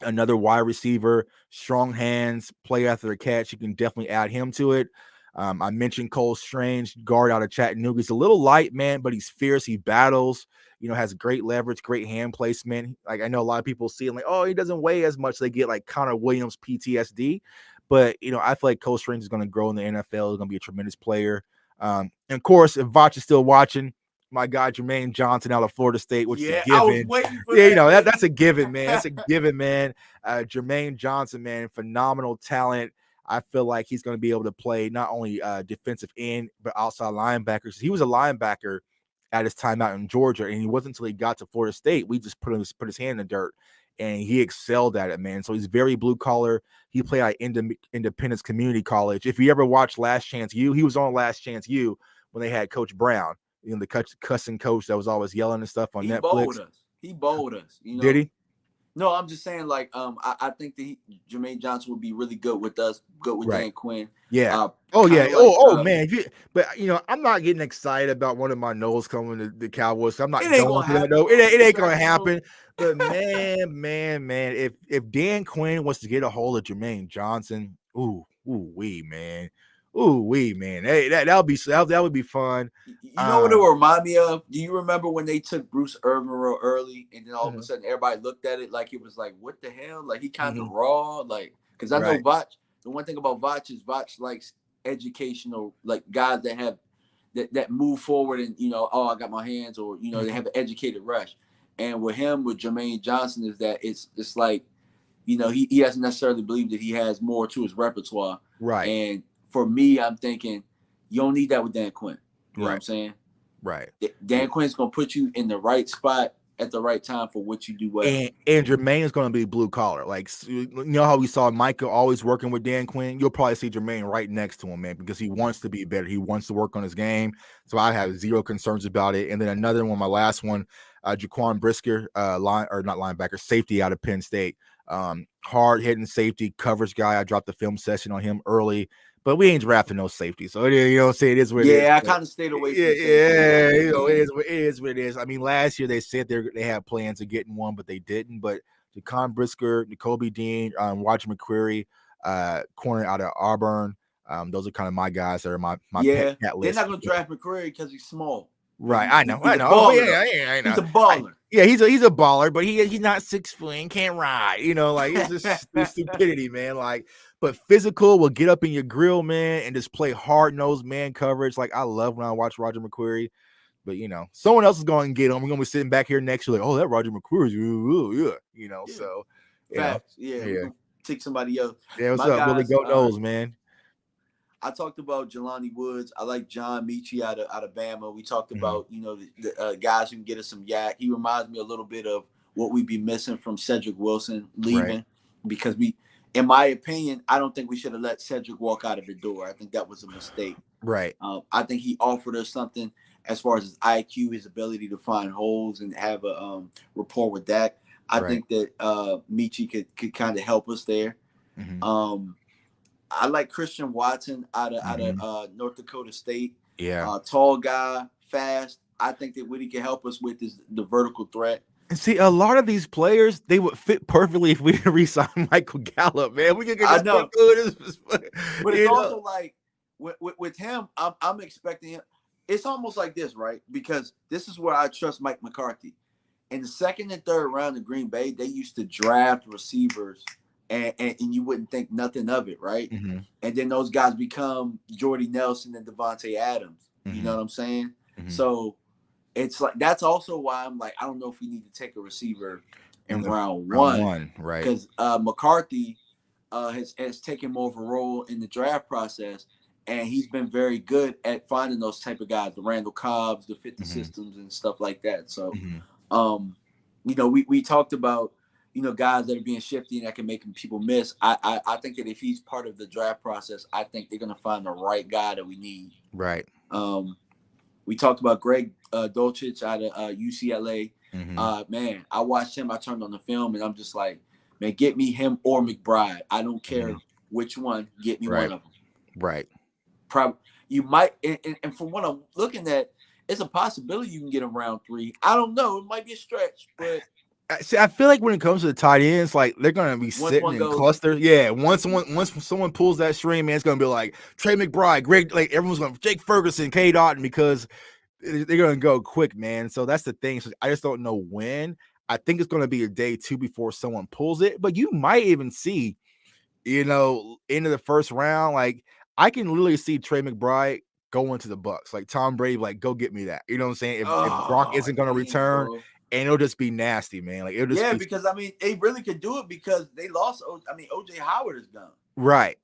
Another wide receiver, strong hands, play after the catch. You can definitely add him to it. I mentioned Cole Strange, guard out of Chattanooga. He's a little light, man, but he's fierce. He battles, has great leverage, great hand placement. Like, I know a lot of people see him like, oh, he doesn't weigh as much. They get like Connor Williams PTSD. But, I feel like Cole Strange is going to grow in the NFL. He's going to be a tremendous player. And of course, if Vach is still watching, my guy Jermaine Johnson out of Florida State, which is a given. I was waiting for that. That's a given, man. That's a given, man. Jermaine Johnson, man, phenomenal talent. I feel like he's going to be able to play not only defensive end, but outside linebackers. He was a linebacker at his time out in Georgia, and he wasn't until he got to Florida State. We just put his hand in the dirt, and he excelled at it, man. So he's very blue collar. He played at Independence Community College. If you ever watched Last Chance U, he was on Last Chance U when they had Coach Brown, the cussing coach that was always yelling and stuff on Netflix. He bowled us. Did he? No, I'm just saying, like, I think that Jermaine Johnson would be really good with us, good with Dan Quinn. Yeah. Man. But I'm not getting excited about one of my Knowles coming to the Cowboys. I'm not going to that though. It ain't gonna happen. But man, if Dan Quinn wants to get a hold of Jermaine Johnson, man. Hey, that would be fun. You know what it would remind me of? Do you remember when they took Bruce Irvin real early, and then all of a sudden everybody looked at it like it was like, what the hell? Like, he kind of raw, like, because I know Vach. The one thing about Vach is Vach likes educational, like, guys that have that move forward and I got my hands, or they have an educated rush. And with him, with Jermaine Johnson, is that it's like, he doesn't necessarily believe that he has more to his repertoire. Right. And for me, I'm thinking you don't need that with Dan Quinn. You know what I'm saying? Right. Dan Quinn's going to put you in the right spot at the right time for what you do well. And Jermaine is going to be blue collar. Like, how we saw Micah always working with Dan Quinn? You'll probably see Jermaine right next to him, man, because he wants to be better. He wants to work on his game. So I have zero concerns about it. And then another one, my last one, Jaquan Brisker, safety out of Penn State. Hard-hitting safety, coverage guy. I dropped the film session on him early. But we ain't drafting no safety, so it is what it is. Yeah, I kind of stayed away from it is what it is. I mean, last year they said they had plans of getting one, but they didn't. But Jaquan Brisker, N'Kobe Dean, Roger McQuarrie, corner out of Auburn. Those are kind of my guys that are my pet cat list. They're not going to draft McQuarrie because he's small. Right, I know. He's a Oh, baller, though. yeah, I He's know. a baller. Yeah, he's a baller, but he's not 6 foot and can't ride. Like it's just the stupidity, man. Like, but physical will get up in your grill, man, and just play hard nosed man coverage. Like I love when I watch Roger McQuarrie. But someone else is going to get him. We're going to be sitting back here next year, like, oh, that Roger McQuarrie's, yeah. So Facts. Yeah, we can take somebody else. Yeah, what's My up, Willie? guys, Go Knowles, man. I talked about Jelani Woods. I like John Michie out of Bama. We talked about the guys who can get us some yak. He reminds me a little bit of what we'd be missing from Cedric Wilson leaving, because in my opinion, I don't think we should have let Cedric walk out of the door. I think that was a mistake. Right. I think he offered us something as far as his IQ, his ability to find holes and have a rapport with Dak. I think that Michie could kind of help us there. Mm-hmm. I like Christian Watson out of North Dakota State. Yeah. Tall guy, fast. I think that what he can help us with is the vertical threat. And see, a lot of these players, they would fit perfectly if we didn't re-sign Michael Gallup, man. We could get this good. But it's also like with him, I'm expecting him. It's almost like this, right? Because this is where I trust Mike McCarthy. In the second and third round in Green Bay, they used to draft receivers and you wouldn't think nothing of it, right? Mm-hmm. And then those guys become Jordy Nelson and Devontae Adams. Mm-hmm. You know what I'm saying? Mm-hmm. So it's like, that's also why I'm like, I don't know if we need to take a receiver in round one, right? Because McCarthy has taken more of a role in the draft process, and he's been very good at finding those type of guys, the Randall Cobbs, the 50 systems and stuff like that. So, we talked about, guys that are being shifty and that can make people miss. I think that if he's part of the draft process, I think they're going to find the right guy that we need. Right. We talked about Greg Dulcich out of UCLA. Mm-hmm. Man, I watched him. I turned on the film, and I'm just like, man, get me him or McBride. I don't care which one. Get me one of them. Right. Probably you might, and from what I'm looking at, it's a possibility you can get him round 3. I don't know. It might be a stretch, but see, I feel like when it comes to the tight ends, like they're gonna be sitting in clusters. Yeah, once someone pulls that string, man, it's gonna be like Trey McBride, Greg, like everyone's gonna Jake Ferguson, K. Dotton, because they're gonna go quick, man. So that's the thing. So I just don't know when. I think it's gonna be a day 2 before someone pulls it, but you might even see, into the first round, like I can literally see Trey McBride go into the Bucks, like Tom Brady, like go get me that. You know what I'm saying? If Brock isn't gonna return. Bro. And it'll just be nasty, man. Like it'll just because I mean, they really could do it because they lost. OJ Howard is gone. Right.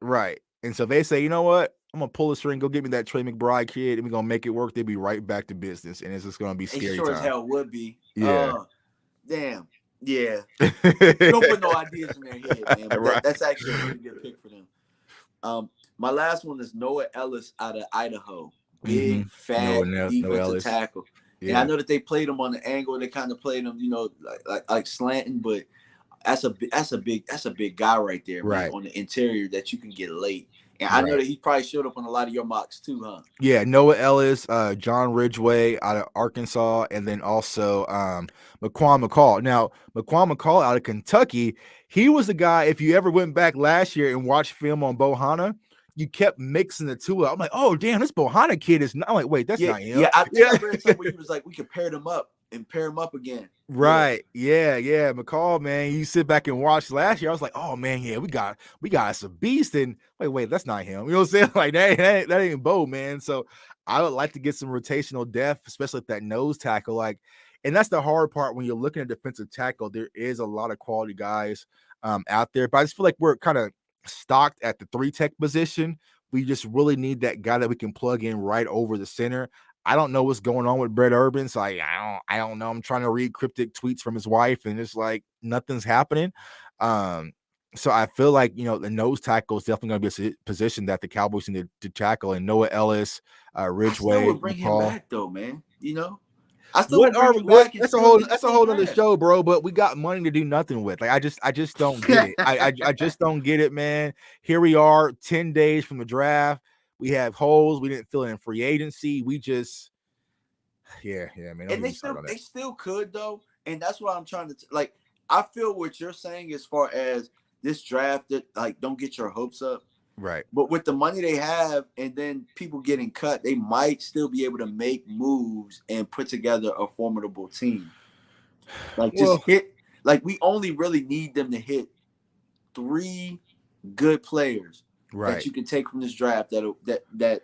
And so they say, you know what? I'm gonna pull the string, go get me that Trey McBride kid, and we're gonna make it work. They'll be right back to business, and it's just gonna be scary. It sure as hell would be. Yeah. Damn. Yeah. Don't put no ideas in their head, man. But that's actually a really good pick for them. My last one is Noah Ellis out of Idaho. Big, fat defensive tackle. Yeah. And I know that they played him on the angle. They kind of played him, like slanting, but that's a big guy right there, man, on the interior that you can get late. And I know that he probably showed up on a lot of your mocks too, huh? Yeah, Noah Ellis, John Ridgway out of Arkansas, and then also McQuan McCall. Now, McQuan McCall out of Kentucky, he was the guy, if you ever went back last year and watched film on Bohanna, you kept mixing the two up. I'm like, oh, damn, this Bohanna kid is not. I'm like, wait, that's not him. Yeah, I think I read something where he was like, we could pair them up and pair them up again. Right. Yeah. McCall, man, you sit back and watch last year. I was like, oh man, yeah, we got us a beast. And wait, that's not him. You know what I'm saying? Like that ain't Bo, man. So I would like to get some rotational depth, especially at that nose tackle. Like, and that's the hard part when you're looking at defensive tackle. There is a lot of quality guys out there, but I just feel like we're kind of stocked at the 3 tech position. We just really need that guy that we can plug in right over the center. I don't know what's going on with Brett Urban, so I don't know. I'm trying to read cryptic tweets from his wife, and it's like nothing's happening. So I feel like the nose tackle is definitely going to be a position that the Cowboys need to tackle. And Noah Ellis, Ridgway, I still would bring him back though, man. I still that's a whole other show, bro. But we got money to do nothing with. Like I just don't get it. I just don't get it, man. Here we are, 10 days from the draft. We have holes. We didn't fill in free agency. We just, man. And they still could though, and that's why I'm trying to like. I feel what you're saying as far as this draft that like don't get your hopes up. Right. But with the money they have, and then people getting cut, they might still be able to make moves and put together a formidable team. Like just Well, hit. Like we only really need them to hit 3 good players that right. you can take from this draft. That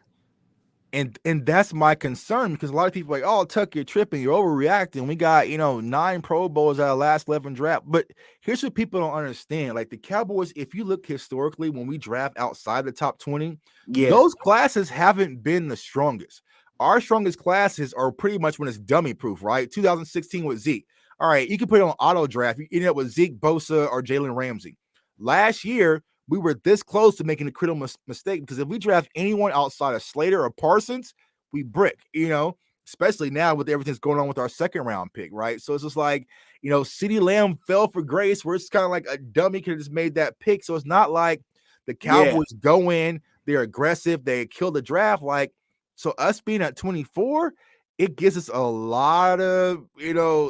And that's my concern, because a lot of people are like, oh, Tuck, you're tripping, you're overreacting. We got, 9 Pro Bowls out of the last 11 draft. But here's what people don't understand. Like the Cowboys, if you look historically, when we draft outside the top 20, yeah, those classes haven't been the strongest. Our strongest classes are pretty much when it's dummy proof, right? 2016 with Zeke. All right, you can put it on auto draft. You end up with Zeke, Bosa, or Jalen Ramsey. Last year, we were this close to making a critical mistake, because if we draft anyone outside of Slater or Parsons, we brick, especially now with everything that's going on with our second round pick, right? So it's just like, CeeDee Lamb fell for grace, where it's kind of like a dummy could have just made that pick. So it's not like the yeah, Cowboys go in, they're aggressive, they kill the draft. Like, so us being at 24, it gives us a lot of,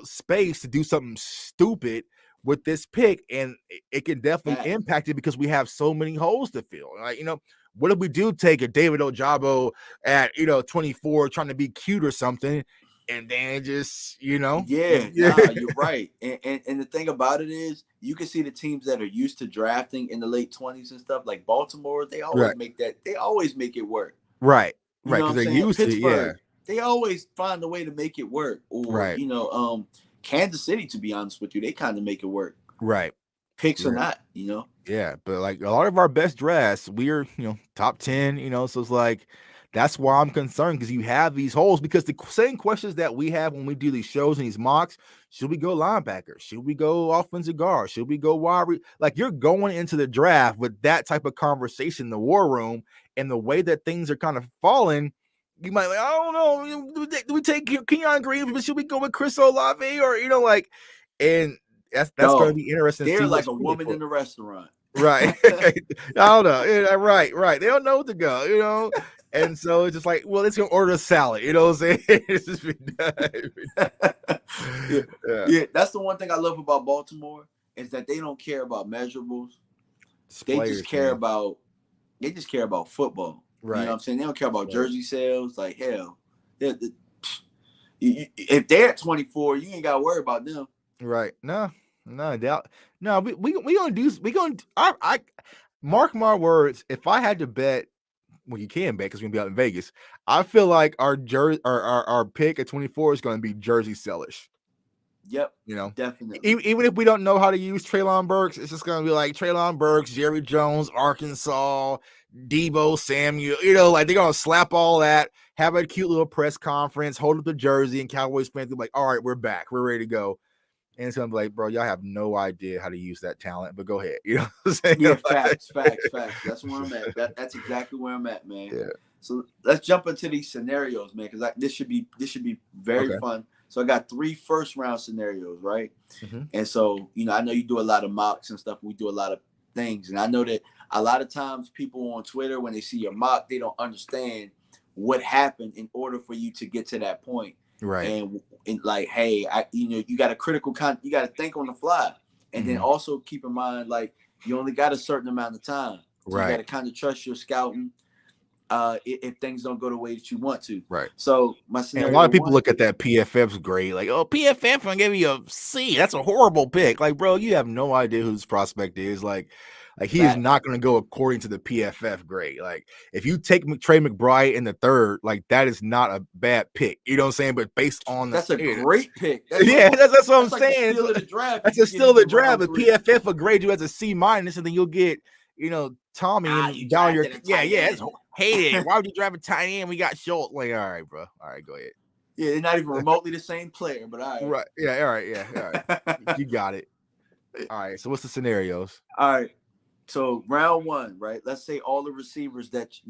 space to do something stupid with this pick, and it can definitely facts. impact it, because we have so many holes to fill. Like, what if we do take a David Ojabo at 24, trying to be cute or something, and then just Yeah, nah, you're right. And the thing about it is, you can see the teams that are used to drafting in the late 20s and stuff, like Baltimore. They always right, make that. They always make it work. right, You know what because I'm they're saying? used to it. Yeah, Pittsburgh, they always find a way to make it work. Or right, Kansas City, to be honest with you, they kind of make it work. right, Picks or right. not. Yeah, but like a lot of our best drafts, we're top 10. So it's like that's why I'm concerned, because you have these holes. Because the same questions that we have when we do these shows and these mocks: should we go linebacker? Should we go offensive guard? Should we go wide? Like, you're going into the draft with that type of conversation in the war room, and the way that things are kind of falling. You might like, I don't know, do we take Kenyon Green? But should we go with Chris Olave, or like, and that's going to Dog, be interesting to see they're what like a school they woman put. in the restaurant. Right. I don't know. Yeah, right. They don't know what to go. And so it's just like, well, let's go order a salad. You know what I'm saying? It's just be done. yeah, Yeah. yeah. That's the one thing I love about Baltimore, is that they don't care about measurables. It's They just players, care man. about football. You know Right. what I'm saying? They don't care about Players. jersey sales. Like, hell, if they're at 24, you ain't got to worry about them. Right. No doubt. No, we gonna do. We gonna. I mark my words. If I had to bet, well, you can bet because we're gonna be out in Vegas. I feel like our jersey, our pick at 24 is going to be jersey sellish. Yep, definitely. Even if we don't know how to use Treylon Burks, it's just going to be like Treylon Burks, Jerry Jones, Arkansas, Debo Samuel. Like, they're going to slap all that, have a cute little press conference, hold up the jersey, and Cowboys fans will be like, all right, we're back. We're ready to go. And it's going to be like, bro, y'all have no idea how to use that talent, but go ahead. You know what I'm saying? Yeah, facts. That's where I'm at. That's exactly where I'm at, man. Yeah. So let's jump into these scenarios, man, because this should be very Okay. fun. So I got 3 first-round scenarios, right? Mm-hmm. And so, I know you do a lot of mocks and stuff. We do a lot of things. And I know that a lot of times people on Twitter, when they see your mock, they don't understand what happened in order for you to get to that point. Right. And like, hey, you got you got to think on the fly. And then also keep in mind, like, you only got a certain amount of time. So you got to kind of trust your scouting if things don't go the way that you want to. Right. So my scenario, and a lot of people look at that PFF's grade like, oh, PFF gonna give you a C. That's a horrible pick. Like, bro, you have no idea who this prospect is. Like he is not going to go according to the PFF grade. Like, if you take Trey Mcbride in the 3rd, like, that is not a bad pick. You know what I'm saying? But based on that's a great pick. That's what I'm like saying. Steal of the draft. That's a steal of the draft. But PFF will grade you as a C-, and then you'll get Tommy and down your it's hated. Why would you draft a tight end? We got Schultz. Like, all right, bro. All right, go ahead. Yeah, they're not even remotely the same player, but all right. Right. Yeah. All right. Yeah. All right. You got it. All right. So what's the scenarios? All right. So round 1, right? Let's say all the receivers that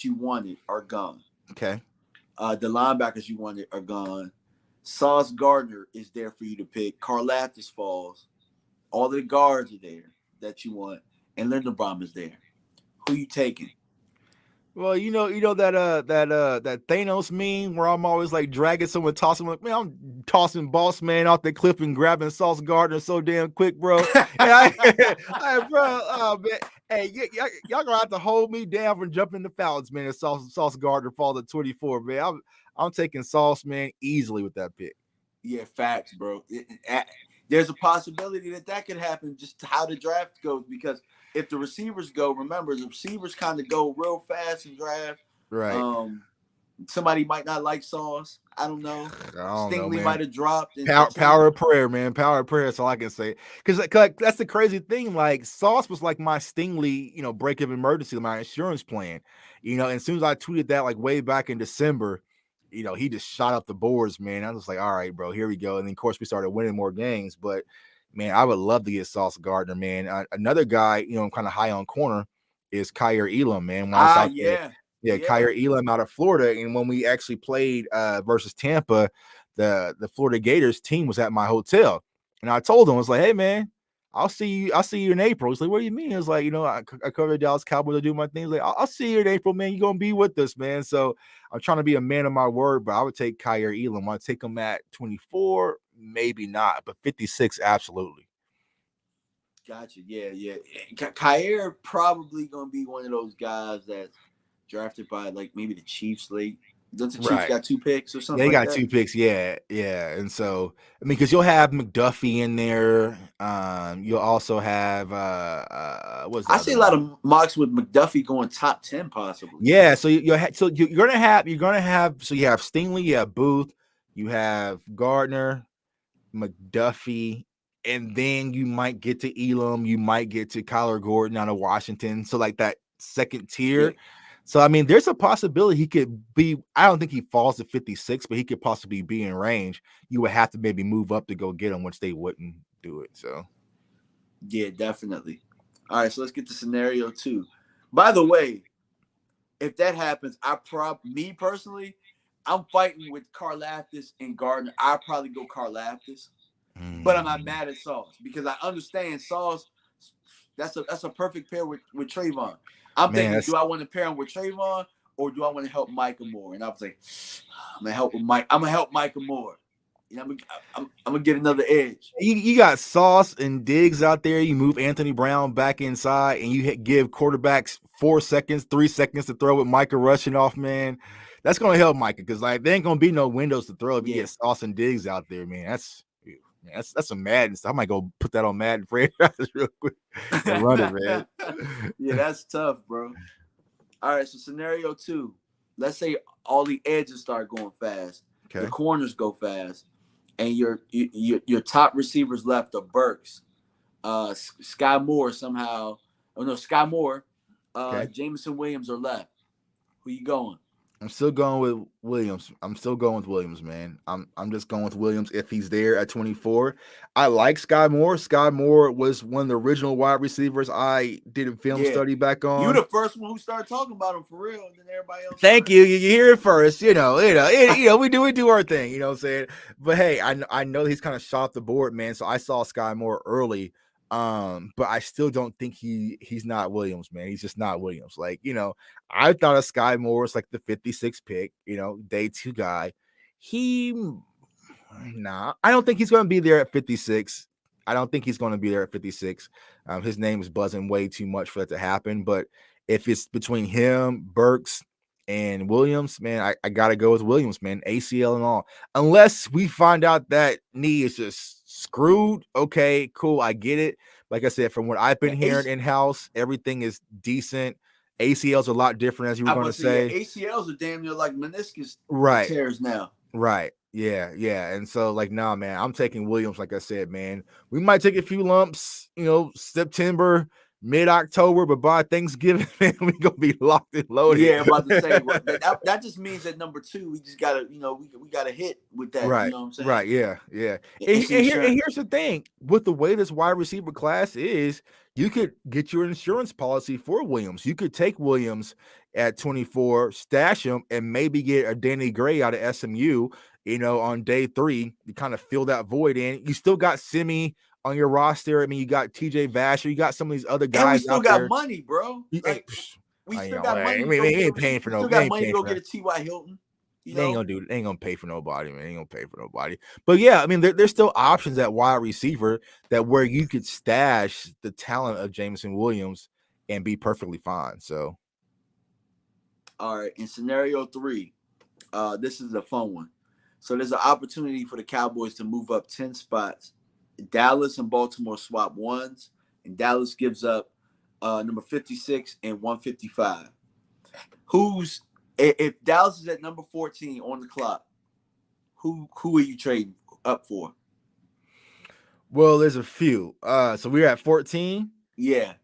you wanted are gone. Okay. The linebackers you wanted are gone. Sauce Gardner is there for you to pick. Karlaftis falls. All the guards are there that you want, and Linderbaum is there. Who you taking? Well, that Thanos meme where I'm always like dragging someone, tossing like, man, I'm tossing Boss Man off the cliff and grabbing Sauce Gardner so damn quick, bro. And bro, oh man, hey, y'all gonna have to hold me down from jumping the fountains, man. If Sauce Gardner falls at 24, man. I'm taking Sauce, man, easily with that pick. Yeah, facts, bro. There's a possibility that could happen just how the draft goes, because if the receivers go, remember the receivers kind of go real fast in draft. Right. Somebody might not like Sauce. I don't know. I don't know, Stingley man. might have dropped. Power of prayer, man. Power of prayer. That's all I can say. Because that's the crazy thing. Like Sauce was like my Stingley, break of emergency, my insurance plan. And as soon as I tweeted that, like way back in December, he just shot up the boards, man. I was like, all right, bro, here we go. And then of course we started winning more games. But man, I would love to get Sauce Gardner, man. Another guy, I'm kind of high on corner is Kyer Elam, man. When I was out there. Yeah, Kyer Elam out of Florida. And when we actually played versus Tampa, the Florida Gators team was at my hotel. And I told him, I was like, hey, man, I'll see you in April. He's like, what do you mean? It's like, I cover the Dallas Cowboys to do my things. Like, I'll see you in April, man. You're going to be with us, man. So I'm trying to be a man of my word, but I would take Kyer Elam. I'd take him at 24, maybe not, but 56, absolutely. Gotcha. Yeah. Kyer probably going to be one of those guys that's drafted by like maybe the Chiefs late. Don't the Chiefs got 2 picks or something? Yeah, they got 2 picks. Yeah. And so I mean, because you'll have McDuffie in there. You'll also have what's that? I see a lot of mocks with McDuffie going top 10 possibly. Yeah, so you're gonna have so you have Stingley, you have Booth, you have Gardner, McDuffie, and then you might get to Elam, you might get to Kyler Gordon out of Washington. So like that second tier. Yeah. So I mean, there's a possibility he could be. I don't think he falls to 56, but he could possibly be in range. You would have to maybe move up to go get him, which they wouldn't do it. So yeah, definitely. All right, so let's get to scenario 2. By the way, if that happens, me personally, I'm fighting with Karlaftis and Gardner. I'll probably go Karlaftis, but I'm not mad at Sauce because I understand Sauce. That's a perfect pair with Trayvon. I'm thinking, do I want to pair him with Trayvon or do I want to help Micah Moore? And I was like, I'm gonna help with Mike. I'm gonna help Micah Moore. I'm gonna get another edge. You got Sauce and Diggs out there. You move Anthony Brown back inside, and you give quarterbacks 4 seconds, 3 seconds to throw with Micah rushing off. Man, that's gonna help Micah because like there ain't gonna be no windows to throw if you get Sauce and Diggs out there, man. That's some Madden stuff. I might go put that on Madden franchise real quick and run it, man. Yeah, that's tough, bro. All right, so scenario 2. Let's say all the edges start going fast. Okay. The corners go fast. And your top receivers left are Burks, Skye Moore somehow. Oh no, Skye Moore, Jameson Williams are left. Who you going? I'm still going with Williams. Man. I'm just going with Williams if he's there at 24. I like Skye Moore. Skye Moore was one of the original wide receivers I did a film study back on. You the first one who started talking about him for real, and then everybody else. Thank you. You hear it first. We do our thing. You know what I'm saying? But hey, I know he's kind of shot off the board, man. So I saw Skye Moore early. But I still don't think he's not Williams, man. He's just not Williams. Like, I thought of Skye Moore was like the 56 pick, day 2 guy. I don't think he's going to be there at 56. His name is buzzing way too much for that to happen. But if it's between him, Burks, and Williams, man, I got to go with Williams, man. ACL and all. Unless we find out that knee is just screwed. Okay, cool. I get it. Like I said, from what I've been hearing in-house, everything is decent. ACLs are a lot different, as you were going to say. ACLs are damn near like meniscus tears now. Right. Yeah. And so, like, nah, man, I'm taking Williams, like I said, man. We might take a few lumps, September, mid-October, but by Thanksgiving, man, we're going to be locked and loaded. Yeah, I'm about to say, that just means that number 2, we just got to, we got to hit with that. Right. You know what I'm saying? Right, yeah. And here's the thing. With the way this wide receiver class is, you could get your insurance policy for Williams. You could take Williams at 24, stash him, and maybe get a Danny Gray out of SMU, on day 3 to kind of fill that void in. You still got Simi on your roster. I mean, you got TJ Vasher, you got some of these other guys. And we still got money, bro. We You still know, got I money to mean, go they get a ain't paying for we no. still They got ain't money to paying go for get that. a T.Y. Hilton. You They ain't know? gonna do. They ain't gonna pay for nobody, man. They ain't gonna pay for nobody. But yeah, I mean, there's still options at wide receiver that where you could stash the talent of Jameson Williams and be perfectly fine. So, All right. In scenario 3, this is a fun one. So there's an opportunity for the Cowboys to move up 10 spots. Dallas and Baltimore swap ones, and Dallas gives up number 56 and 155. Who's if Dallas is at number 14 on the clock, who are you trading up for? well, there's a few. So we're at 14. Yeah.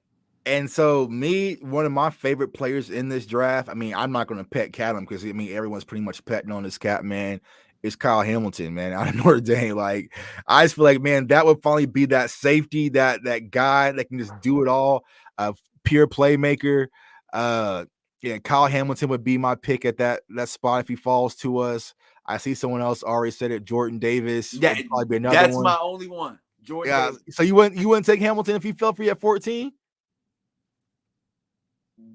And so one of my favorite players in this draft, I mean, I'm not going to pet cat him because I mean everyone's pretty much petting on this cat, man. Is Kyle Hamilton, man, out of Notre Dame. Like, I just feel like, man, that would finally be that safety, that guy that can just do it all, a pure playmaker. Yeah, Kyle Hamilton would be my pick at that spot if he falls to us. I see someone else already said it. Jordan Davis would probably be another That's one. my only one. Jordan Yeah, Davis. so you wouldn't take Hamilton if he fell for you at 14?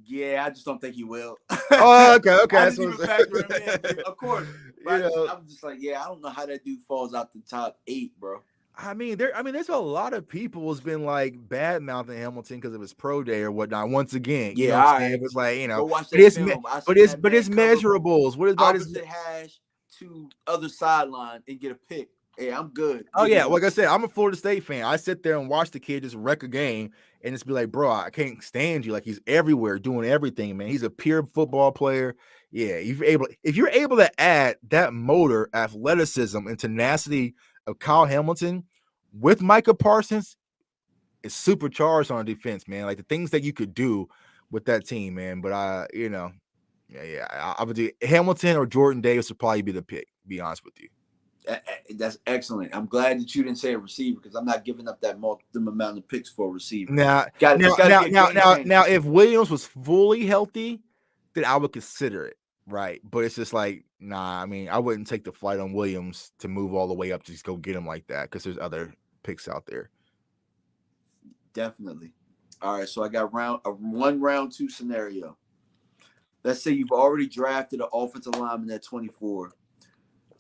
Yeah, I just don't think he will. Oh, okay. I That's didn't even what factor him in, but of course. you But know. I'm just like, yeah, I don't know how that dude falls out the top 8, bro. I mean, there's a lot of people who's been like bad mouthing Hamilton because of his pro day or whatnot. Once again, you Yeah, know what all I'm saying? right. But like, you know, Go watch but that film. I seen that his man cover measurables. What is about his? opposite hash to other sideline and get a pick. Hey, I'm good. Oh Give me yeah, him. like I said, I'm a Florida State fan. I sit there and watch the kid just wreck a game and just be like, bro, I can't stand you. Like, he's everywhere doing everything, man. He's a pure football player. Yeah, if you're able to add that motor, athleticism, and tenacity of Kyle Hamilton with Micah Parsons, it's supercharged on defense, man. Like the things that you could do with that team, man. But I would do Hamilton or Jordan Davis would probably be the pick. To be honest with you. That's excellent. I'm glad that you didn't say a receiver because I'm not giving up that multiple amount of picks for a receiver. Now, It's got to be a game changer. now, if Williams was fully healthy, then I would consider it, right? But it's just like, nah. I mean, I wouldn't take the flight on Williams to move all the way up to just go get him like that because there's other picks out there. Definitely. All right, so I got round 2 scenario. Let's say you've already drafted an offensive lineman at 24.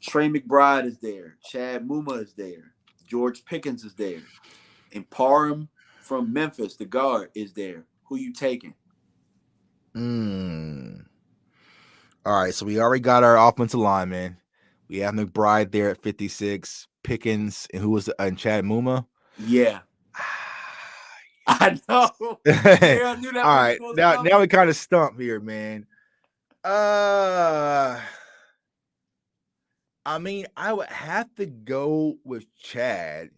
Trey McBride is there. Chad Muma is there. George Pickens is there. And Parham from Memphis, the guard, is there. Who you taking? All right, so we already got our offensive lineman. We have McBride there at 56. Pickens, and who was and Chad Muma? Yeah. I know. Yeah, I knew that. All right, now we kind of stump here, man. I mean, I would have to go with Chad,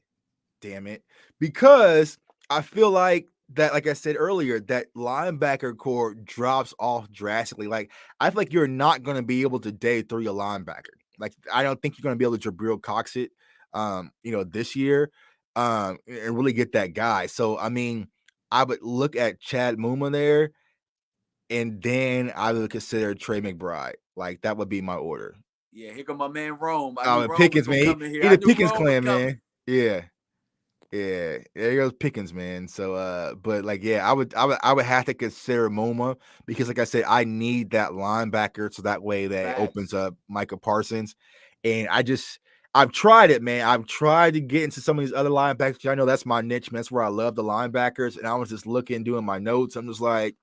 damn it, because I feel like that, like I said earlier, that linebacker core drops off drastically. Like, I feel like you're not going to be able to day 3 a linebacker. Like, I don't think you're going to be able to Jabril Cox it, this year, and really get that guy. So, I mean, I would look at Chad Muma there, and then I would consider Trey McBride. Like, that would be my order. Yeah, here come my man Rome. I knew Rome Pickens, was gonna man. come in here. He's I a knew Pickens Rome was clan, coming. man. Yeah. There goes Pickens, man. So, but like, yeah, I would have to consider Moma because, like I said, I need that linebacker so that way that Facts. opens up Micah Parsons. And I've tried it, man. I've tried to get into some of these other linebackers. I know that's my niche, man. That's where I love the linebackers. And I was just looking, doing my notes. I'm just like,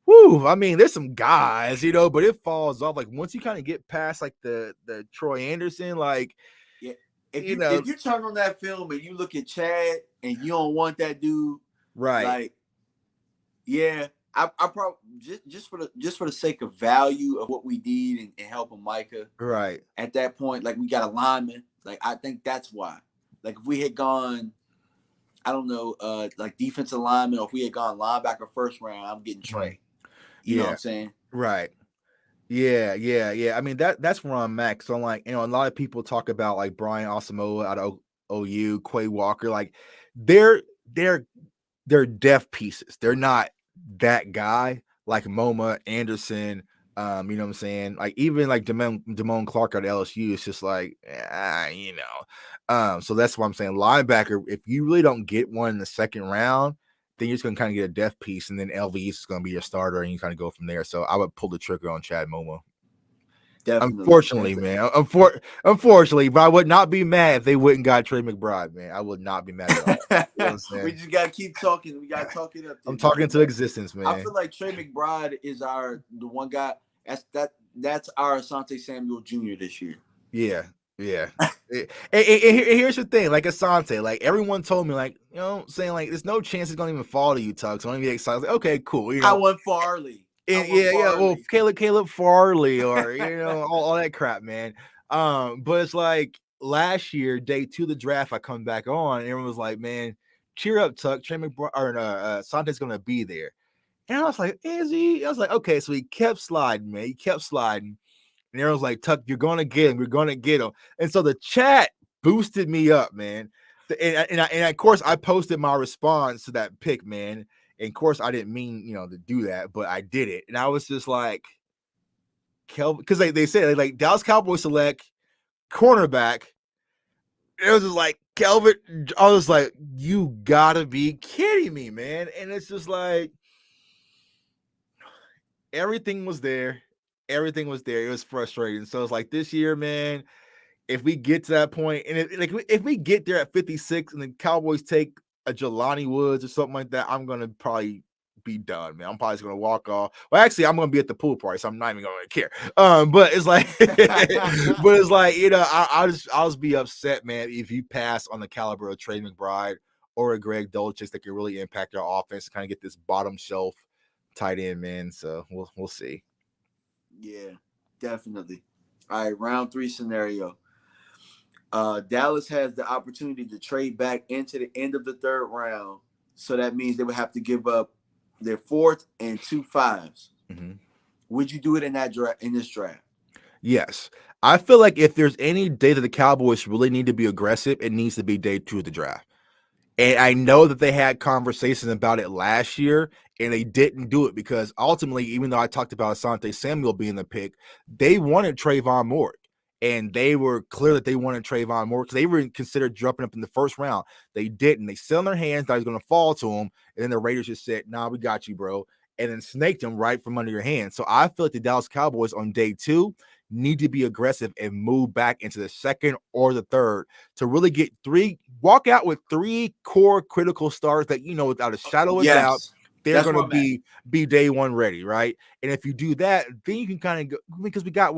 whoo, I mean, there's some guys, but it falls off. Like once you kind of get past like the Troy Anderson, like, yeah. If you turn on that film and you look at Chad and you don't want that dude, right? Like, yeah, I probably just for the sake of value of what we need and helping Micah, right? At that point, like we got a lineman. Like I think that's why. Like if we had gone, I don't know, like defensive lineman, or if we had gone linebacker first round, I'm getting Trey. You know what I'm saying? Right. Yeah. I mean, that's where I'm at. So I'm like, a lot of people talk about like Brian Asamoah out of OU, Quay Walker, like they're depth pieces. They're not that guy like MoMA, Anderson. You know what I'm saying? Like even like Damone Clark at LSU, it's just like, so that's what I'm saying. Linebacker, if you really don't get one in the second round, then you're just gonna kind of get a depth piece, and then LV is gonna be your starter, and you kind of go from there. So I would pull the trigger on Chad Momo. Definitely. Unfortunately, man. Unfortunately, but I would not be mad if they wouldn't got Trey Mcbride, man. I would not be mad at all. You know what I'm saying? We just gotta keep talking. We gotta talk it up there. I'm talking to existence, man. I feel like Trey Mcbride is the one guy. That's our Asante Samuel Jr. this year. Yeah. And here's the thing, like Asante, like everyone told me, like, you know, saying like there's no chance it's gonna even fall to you, Tug. So I'm gonna be excited. Like, okay, cool. You know, I want Farley. Well, Caleb Farley, or you know, all that crap, man. But it's like last year, day 2 of the draft, I come back on, and everyone was like, man, cheer up, Tuck. Trey Mcbride or Asante's gonna be there. And I was like, is he? I was like, okay, so he kept sliding, man. He kept sliding. And everyone's like, Tuck, you're going to get him. You're going to get him. And so the chat boosted me up, man. And of course, I posted my response to that pick, man. And of course, I didn't mean, you know, to do that, but I did it. And I was just like, Kelvin, because they said, like, Dallas Cowboys select cornerback. It was just like, Kelvin, I was like, you got to be kidding me, man. And it's just like, everything was there. Everything was there. It was frustrating. So it's like this year, man, if we get to that point, and if we get there at 56 and the Cowboys take a Jelani Woods or something like that, I'm going to probably be done, man. I'm probably just going to walk off. Well, actually, I'm going to be at the pool party, so I'm not even going to care. But it's like, you know, I'll just be upset, man, if you pass on the caliber of Trey Mcbride or a Greg Dulcich that can really impact our offense, kind of get this bottom shelf tight end, man. So we'll see. Yeah, definitely. All right, round 3 scenario. Dallas has the opportunity to trade back into the end of the 3rd round. So that means they would have to give up their 4th and 2 5s. Mm-hmm. Would you do it in this draft? Yes. I feel like if there's any day that the Cowboys really need to be aggressive, it needs to be day 2 of the draft. And I know that they had conversations about it last year, and they didn't do it because ultimately, even though I talked about Asante Samuel being the pick, they wanted Trayvon Moore. And they were clear that they wanted Trayvon Moore because they were considered dropping up in the 1st round. They didn't. They still in their hands that he was going to fall to them. And then the Raiders just said, nah, we got you, bro. And then snaked him right from under your hands. So I feel like the Dallas Cowboys on day 2 need to be aggressive and move back into the 2nd or the 3rd to really get walk out with 3 core critical stars that, you know, without a shadow of doubt, they're going to be day 1 ready, right? And if you do that, then you can kind of go, because we got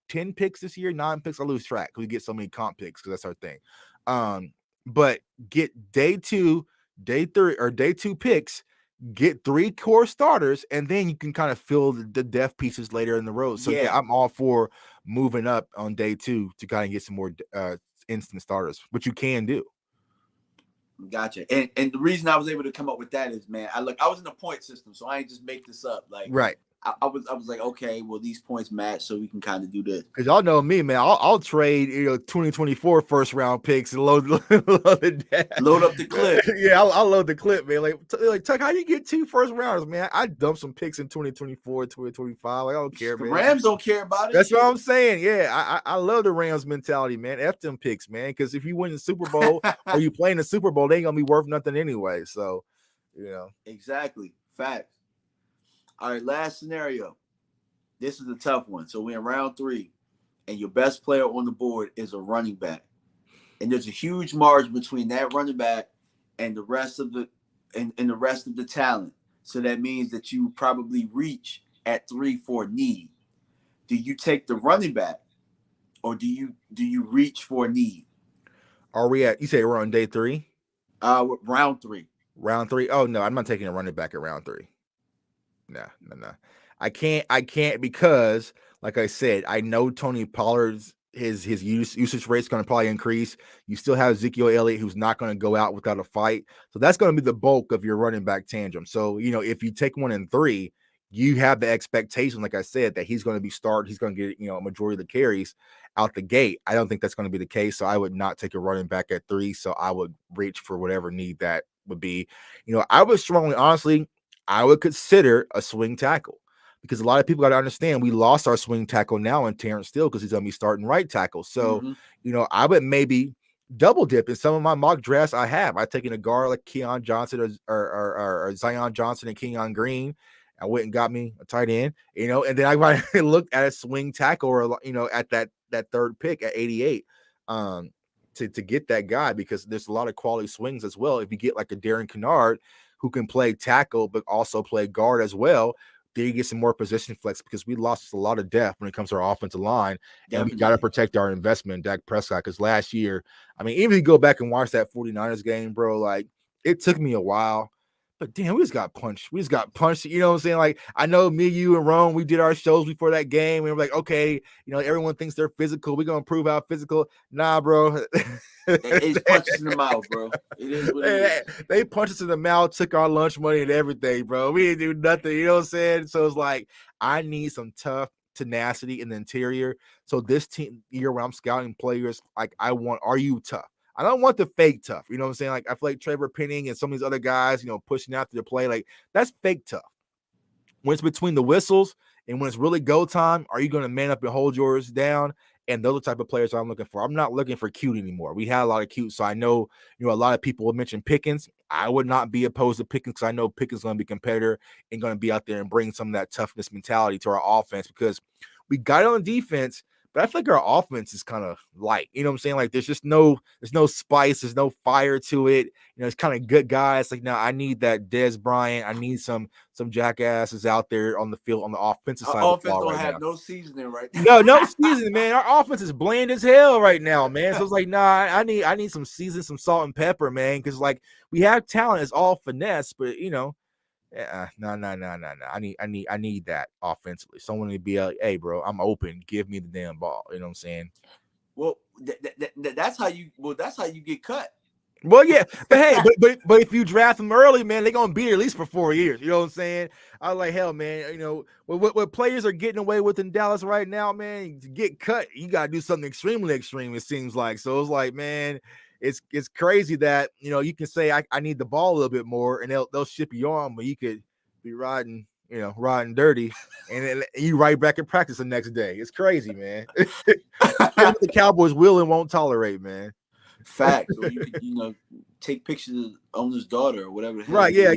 10 picks this year, 9 picks. I lose track. We get so many comp picks because that's our thing. But get day 2, day 3, or day 2 picks, get 3 core starters, and then you can kind of fill the depth pieces later in the road. So yeah, I'm all for moving up on day 2 to kind of get some more instant starters, which you can do. Gotcha. And the reason I was able to come up with that is, man, I was in the point system, so I ain't just make this up. Like, right. I was like, okay, well, these points match, so we can kind of do this. Because y'all know me, man. I'll trade 2024 1st round picks and load up the clip. Yeah, I'll load the clip, man. Like Tuck, how you get 2 1st rounders, man? I dumped some picks in 2024, 2025. Like, I don't care, man. The Rams don't care about it. That's what I'm saying. Yeah, I love the Rams mentality, man. F them picks, man. Because if you win the Super Bowl or you play in the Super Bowl, they ain't gonna be worth nothing anyway. So, you know. Exactly. Facts. All right, last scenario. This is a tough one. So we're in round 3, and your best player on the board is a running back. And there's a huge margin between that running back and the rest of the and the rest of the talent. So that means that you probably reach at 3 for need. Do you take the running back, or do you reach for need? Are we at? You say we're on day 3? Round 3. Round 3. Oh no, I'm not taking a running back at round 3. No. I can't because, like I said, I know Tony Pollard's his usage rate is going to probably increase. You still have Ezekiel Elliott, who's not going to go out without a fight. So that's going to be the bulk of your running back tandem. So, you know, if you take one in 3, you have the expectation, like I said, that he's going to be started. He's going to get, you know, a majority of the carries out the gate. I don't think that's going to be the case. So I would not take a running back at 3. So I would reach for whatever need that would be. You know, I would honestly, I would consider a swing tackle, because a lot of people got to understand we lost our swing tackle now in Terrence Steele because he's going to be starting right tackle. So, you know, I would maybe double dip in some of my mock drafts. I've taken a guard like Keon Johnson or Zion Johnson and Kenyon Green. I went and got me a tight end, and then I looked at a swing tackle or at that third pick at 88 to get that guy, because there's a lot of quality swings as well. If you get like a Darren Kennard who can play tackle but also play guard as well, then you get some more position flex, because we lost a lot of depth when it comes to our offensive line. And we got to protect our investment in Dak Prescott, because last year, I mean, even if you go back and watch that 49ers game, bro, like it took me a while, but damn, we just got punched. You know what I'm saying? Like, I know me, you, and Rome, we did our shows before that game. And we're like, okay, everyone thinks they're physical. We're going to prove how physical. Nah, bro. It's punches in the mouth, bro. It is what it is. They punched us in the mouth, took our lunch money and everything, bro. We didn't do nothing. You know what I'm saying? So it's like, I need some tough tenacity in the interior. So this team year when I'm scouting players, like are you tough? I don't want the fake tough. You know what I'm saying? Like, I feel like Trevor Penning and some of these other guys, pushing out to the play, like that's fake tough. When it's between the whistles and when it's really go time, are you going to man up and hold yours down? And those are the type of players I'm looking for. I'm not looking for cute anymore. We had a lot of cute. So I know, a lot of people will mention Pickens. I would not be opposed to Pickens, because I know Pickens is going to be a competitor and going to be out there and bring some of that toughness mentality to our offense, because we got it on defense. But I feel like our offense is kind of light. You know what I'm saying? Like, there's no spice, there's no fire to it. It's kind of good guys. Like, now I need that Dez Bryant. I need some jackasses out there on the field on the offensive side. Our offense don't have now no seasoning right now. No seasoning, man. Our offense is bland as hell right now, man. So it's like, nah, I need some season, some salt and pepper, man. Because like, we have talent, it's all finesse, but no. I need that offensively. Someone to be like, hey, bro, I'm open. Give me the damn ball. You know what I'm saying? Well, that's how you get cut. Well, yeah, but hey, but if you draft them early, man, they're gonna be here at least for 4 years. You know what I'm saying? I was like, hell, man. What players are getting away with in Dallas right now, man. To get cut, you gotta do something extremely extreme. It seems like. So it's like, man, it's crazy that you can say I need the ball a little bit more, and they'll ship you on, but you could be riding dirty, and then you right back in practice the next day. It's crazy, man. The Cowboys will and won't tolerate, man. Facts. Or you could, take pictures of the owner's daughter or whatever. Right, yeah.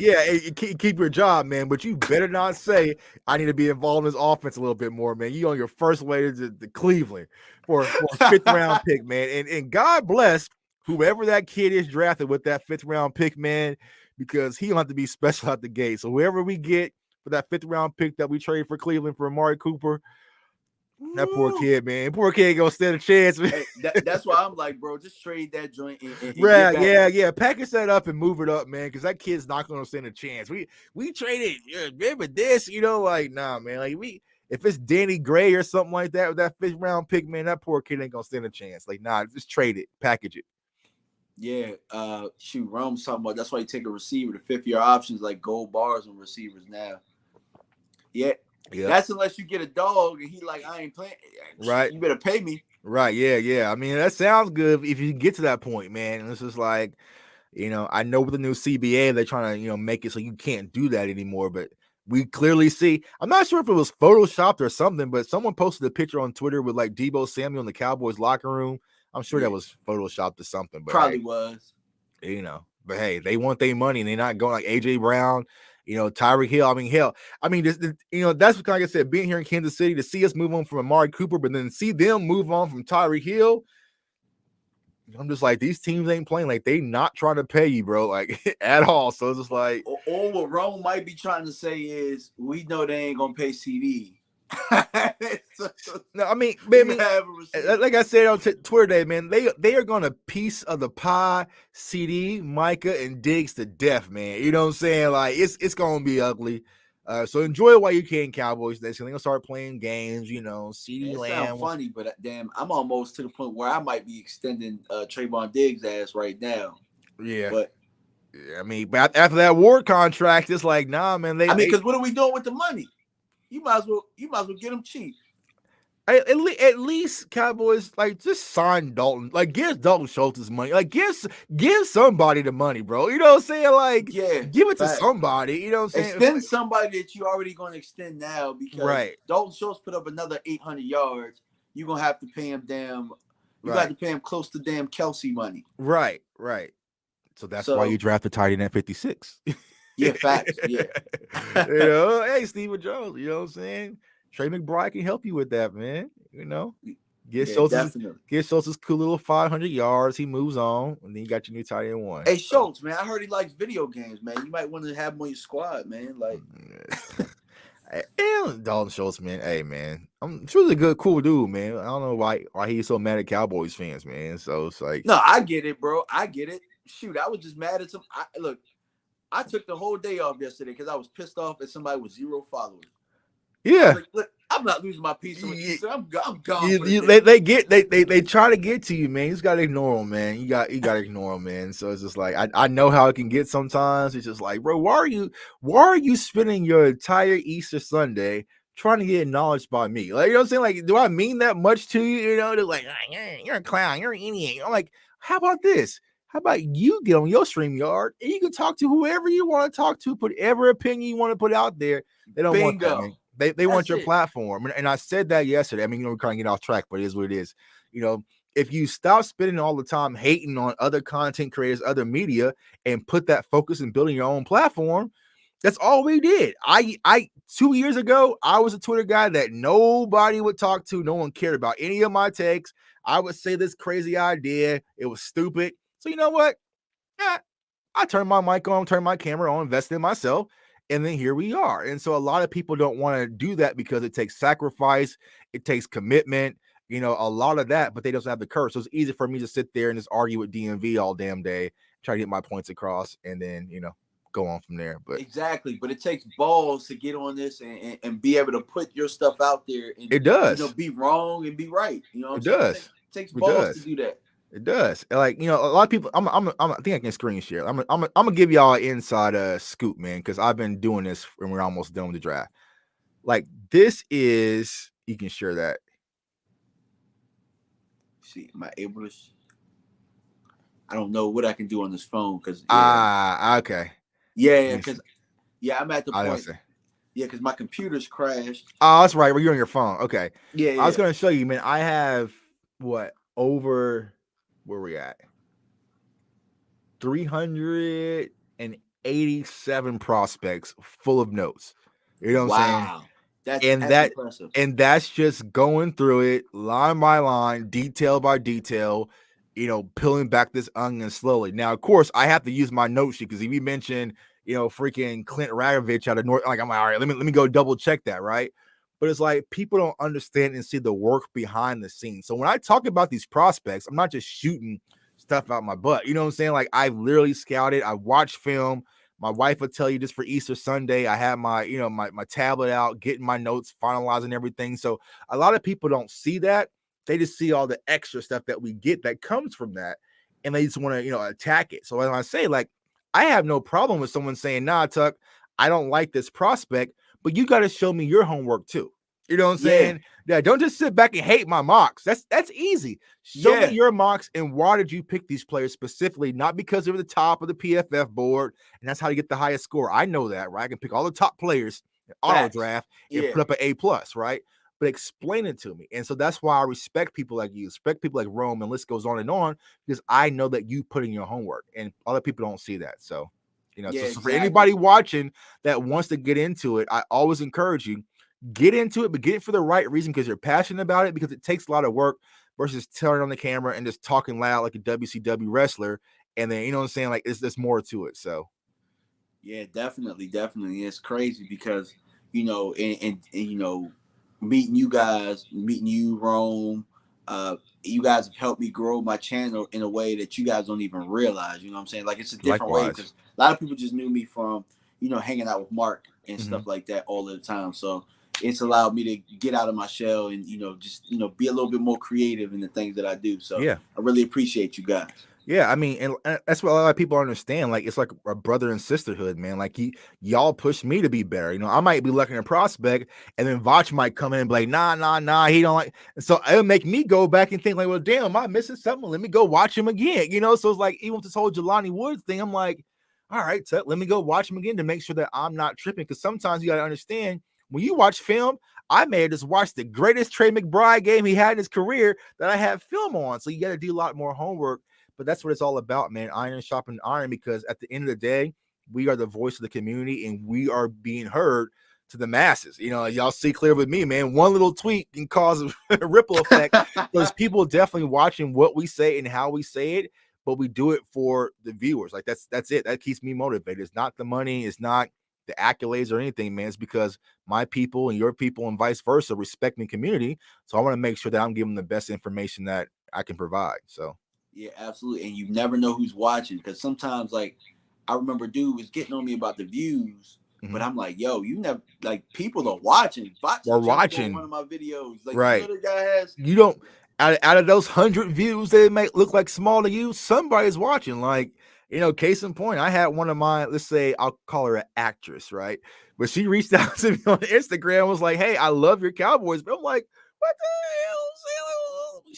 Keep your job, man. But you better not say I need to be involved in this offense a little bit more, man. You on your first way to Cleveland for a 5th round pick, man. And God bless whoever that kid is drafted with that 5th round pick, man, because he don't have to be special out the gate. So whoever we get for that 5th round pick that we trade for Cleveland for Amari Cooper, that poor kid, man. Poor kid ain't gonna stand a chance, man. Hey, that's why I'm like, bro, just trade that joint. And yeah. Package that up and move it up, man, because that kid's not gonna stand a chance. We traded, remember this, like, nah, man. Like, if it's Danny Gray or something like that with that 5th round pick, man, that poor kid ain't gonna stand a chance. Like, nah, just trade it, package it. Yeah, Rome's talking about that's why you take a receiver. The 5th year options like gold bars on receivers now. Yeah. That's unless you get a dog and he like, I ain't playing. Right. You better pay me. Right. Yeah. I mean, that sounds good if you get to that point, man. And it's just like, I know with the new CBA, they're trying to, make it so you can't do that anymore. But we clearly see, I'm not sure if it was photoshopped or something, but someone posted a picture on Twitter with like Deebo Samuel in the Cowboys locker room. I'm sure that was photoshopped or something. But probably was. But hey, they want their money and they're not going like AJ Brown. Tyreek Hill. That's what, like I said, being here in Kansas City, to see us move on from Amari Cooper, but then see them move on from Tyreek Hill. I'm just like, these teams ain't playing. Like, they not trying to pay you, bro, like at all. So it's just like, or what Rome might be trying to say is, we know they ain't gonna pay CD. No, I mean, like I said on Twitter today, man, they are gonna piece of the pie CD, Micah, and Diggs to death, man. You know what I'm saying? Like, it's gonna be ugly. So enjoy it while you can, Cowboys. They're gonna start playing games. CD Lamb. Sounds funny, but damn, I'm almost to the point where I might be extending Trayvon Diggs' ass right now. Yeah, but I mean, but after that Ward contract, it's like, nah, man. Because what are we doing with the money? You might as well get them cheap. At least Cowboys, like, just sign Dalton. Like, give Dalton Schultz his money. Like, give somebody the money, bro. You know what I'm saying? Like, give it to somebody. You know what I'm saying? Extend somebody that you already going to extend now, because Dalton Schultz put up another 800 yards. You're going to have to pay him damn You got to pay him close to damn Kelsey money. Right. So that's why you draft the tight end at 56. Yeah, facts. Yeah. Hey, Steven Jones, you know what I'm saying? Trey McBride can help you with that, man. Get Schultz's cool little 500 yards. He moves on, and then you got your new tight end one. Hey, Schultz, man, I heard he likes video games, man. You might want to have him on your squad, man. Like, Dalton Schultz, man. Hey, man, he's really a good, cool dude, man. I don't know why he's so mad at Cowboys fans, man. So it's like, no, I get it, bro. I get it. Shoot, I was just mad at some. Look, I took the whole day off yesterday because I was pissed off at somebody with 0 followers. Yeah. Like, look, I'm not losing my peace. I'm gone. They try to get to you, man. You just gotta ignore them, man. You gotta ignore them, man. So it's just like I know how it can get sometimes. It's just like, bro, why are you spending your entire Easter Sunday trying to get acknowledged by me? Like, you know what I'm saying? Like, do I mean that much to you? You know, they're like, you're a clown, you're an idiot. I'm like, how about this? How about you get on your StreamYard and you can talk to whoever you want to talk to, put every opinion you want to put out there. They don't want that, man. They want your platform. And I said that yesterday. I mean, we're trying to get off track, but it is what it is. If you stop spending all the time hating on other content creators, other media, and put that focus in building your own platform, that's all we did. I 2 years ago, I was a Twitter guy that nobody would talk to. No one cared about any of my takes. I would say this crazy idea. It was stupid. So you know what? I turned my mic on, turned my camera on, invested in myself, and then here we are. And so a lot of people don't want to do that because it takes sacrifice, it takes commitment, a lot of that, but they don't have the courage. So it's easy for me to sit there and just argue with DMV all damn day, try to get my points across, and then, go on from there. But exactly. But it takes balls to get on this and be able to put your stuff out there. And, it does. Be wrong and be right. It does. It takes balls to do that. It does. Like, a lot of people, I think I can screen share. I'm gonna give y'all an inside scoop, man, because I've been doing this and we're almost done with the draft. Like, this is, you can share that. See, am I able to? I don't know what I can do on this phone because. Okay. Yeah, because I'm at the point. Yeah, because my computer's crashed. Oh, that's right. Well, you're on your phone. Okay. Yeah. I was gonna show you, man. I have over. Where we at? 387 prospects full of notes. You know what I'm saying? That's impressive. And that's just going through it line by line, detail by detail, peeling back this onion slowly. Now, of course, I have to use my note sheet because if you mention, freaking Clint Ragovich out of North, like, I'm like, all right, let me go double check that, right? But it's like people don't understand and see the work behind the scenes. So when I talk about these prospects, I'm not just shooting stuff out my butt. You know what I'm saying? Like, I've literally scouted. I watched film. My wife would tell you just for Easter Sunday, I had my, my tablet out, getting my notes, finalizing everything. So a lot of people don't see that. They just see all the extra stuff that we get that comes from that. And they just want to, attack it. So when I say, like, I have no problem with someone saying, nah, Tuck, I don't like this prospect, but you got to show me your homework too. You know what I'm saying? Yeah, don't just sit back and hate my mocks. That's easy. Show me your mocks and why did you pick these players specifically? Not because they were the top of the PFF board, and that's how you get the highest score. I know that, right? I can pick all the top players in auto draft and put up an A+, right? But explain it to me. And so that's why I respect people like you, respect people like Rome, and list goes on, because I know that you put in your homework, and other people don't see that. So, so for anybody watching that wants to get into it, I always encourage you, get into it, but get it for the right reason, because you're passionate about it, because it takes a lot of work versus turning on the camera and just talking loud like a WCW wrestler. And then, what I'm saying? Like, there's more to it. So, yeah, definitely. It's crazy because, and meeting you guys, meeting you, Rome, you guys have helped me grow my channel in a way that you guys don't even realize. You know what I'm saying? Like, it's a different way, because a lot of people just knew me from, hanging out with Mark and stuff like that all the time. So it's allowed me to get out of my shell and, just, be a little bit more creative in the things that I do. So I really appreciate you guys. Yeah, I mean, and that's what a lot of people understand. Like, it's like a brother and sisterhood, man. Like, y'all push me to be better. I might be looking at a prospect, and then Vach might come in and be like, nah, he don't like. And so it'll make me go back and think like, well, damn, am I missing something? Let me go watch him again. So it's like, even with this whole Jelani Woods thing, I'm like, all right, let me go watch him again to make sure that I'm not tripping. Because sometimes you got to understand, when you watch film, I may have just watched the greatest Trey Mcbride game he had in his career that I have film on. So you got to do a lot more homework. But that's what it's all about, man. Iron sharpening iron, because at the end of the day, we are the voice of the community and we are being heard to the masses. Y'all see clear with me, man. One little tweet can cause a ripple effect. There's people definitely watching what we say and how we say it, but we do it for the viewers. Like that's it. That keeps me motivated. It's not the money. It's not the accolades or anything, man. It's because my people and your people and vice versa respect me community. So I want to make sure that I'm giving the best information that I can provide. So yeah, absolutely. And you never know who's watching, because sometimes, like, I remember dude was getting on me about the views, but I'm like, yo, you never, like, people are watching. Watch we're jump watching on one of my videos. Like, right. you know, the guy has. You don't out of those 100 views that may look like small to you, somebody's watching. Like, case in point, I had one of my, let's say, I'll call her an actress, right? But she reached out to me on Instagram, was like, hey, I love your Cowboys. But I'm like, what the hell?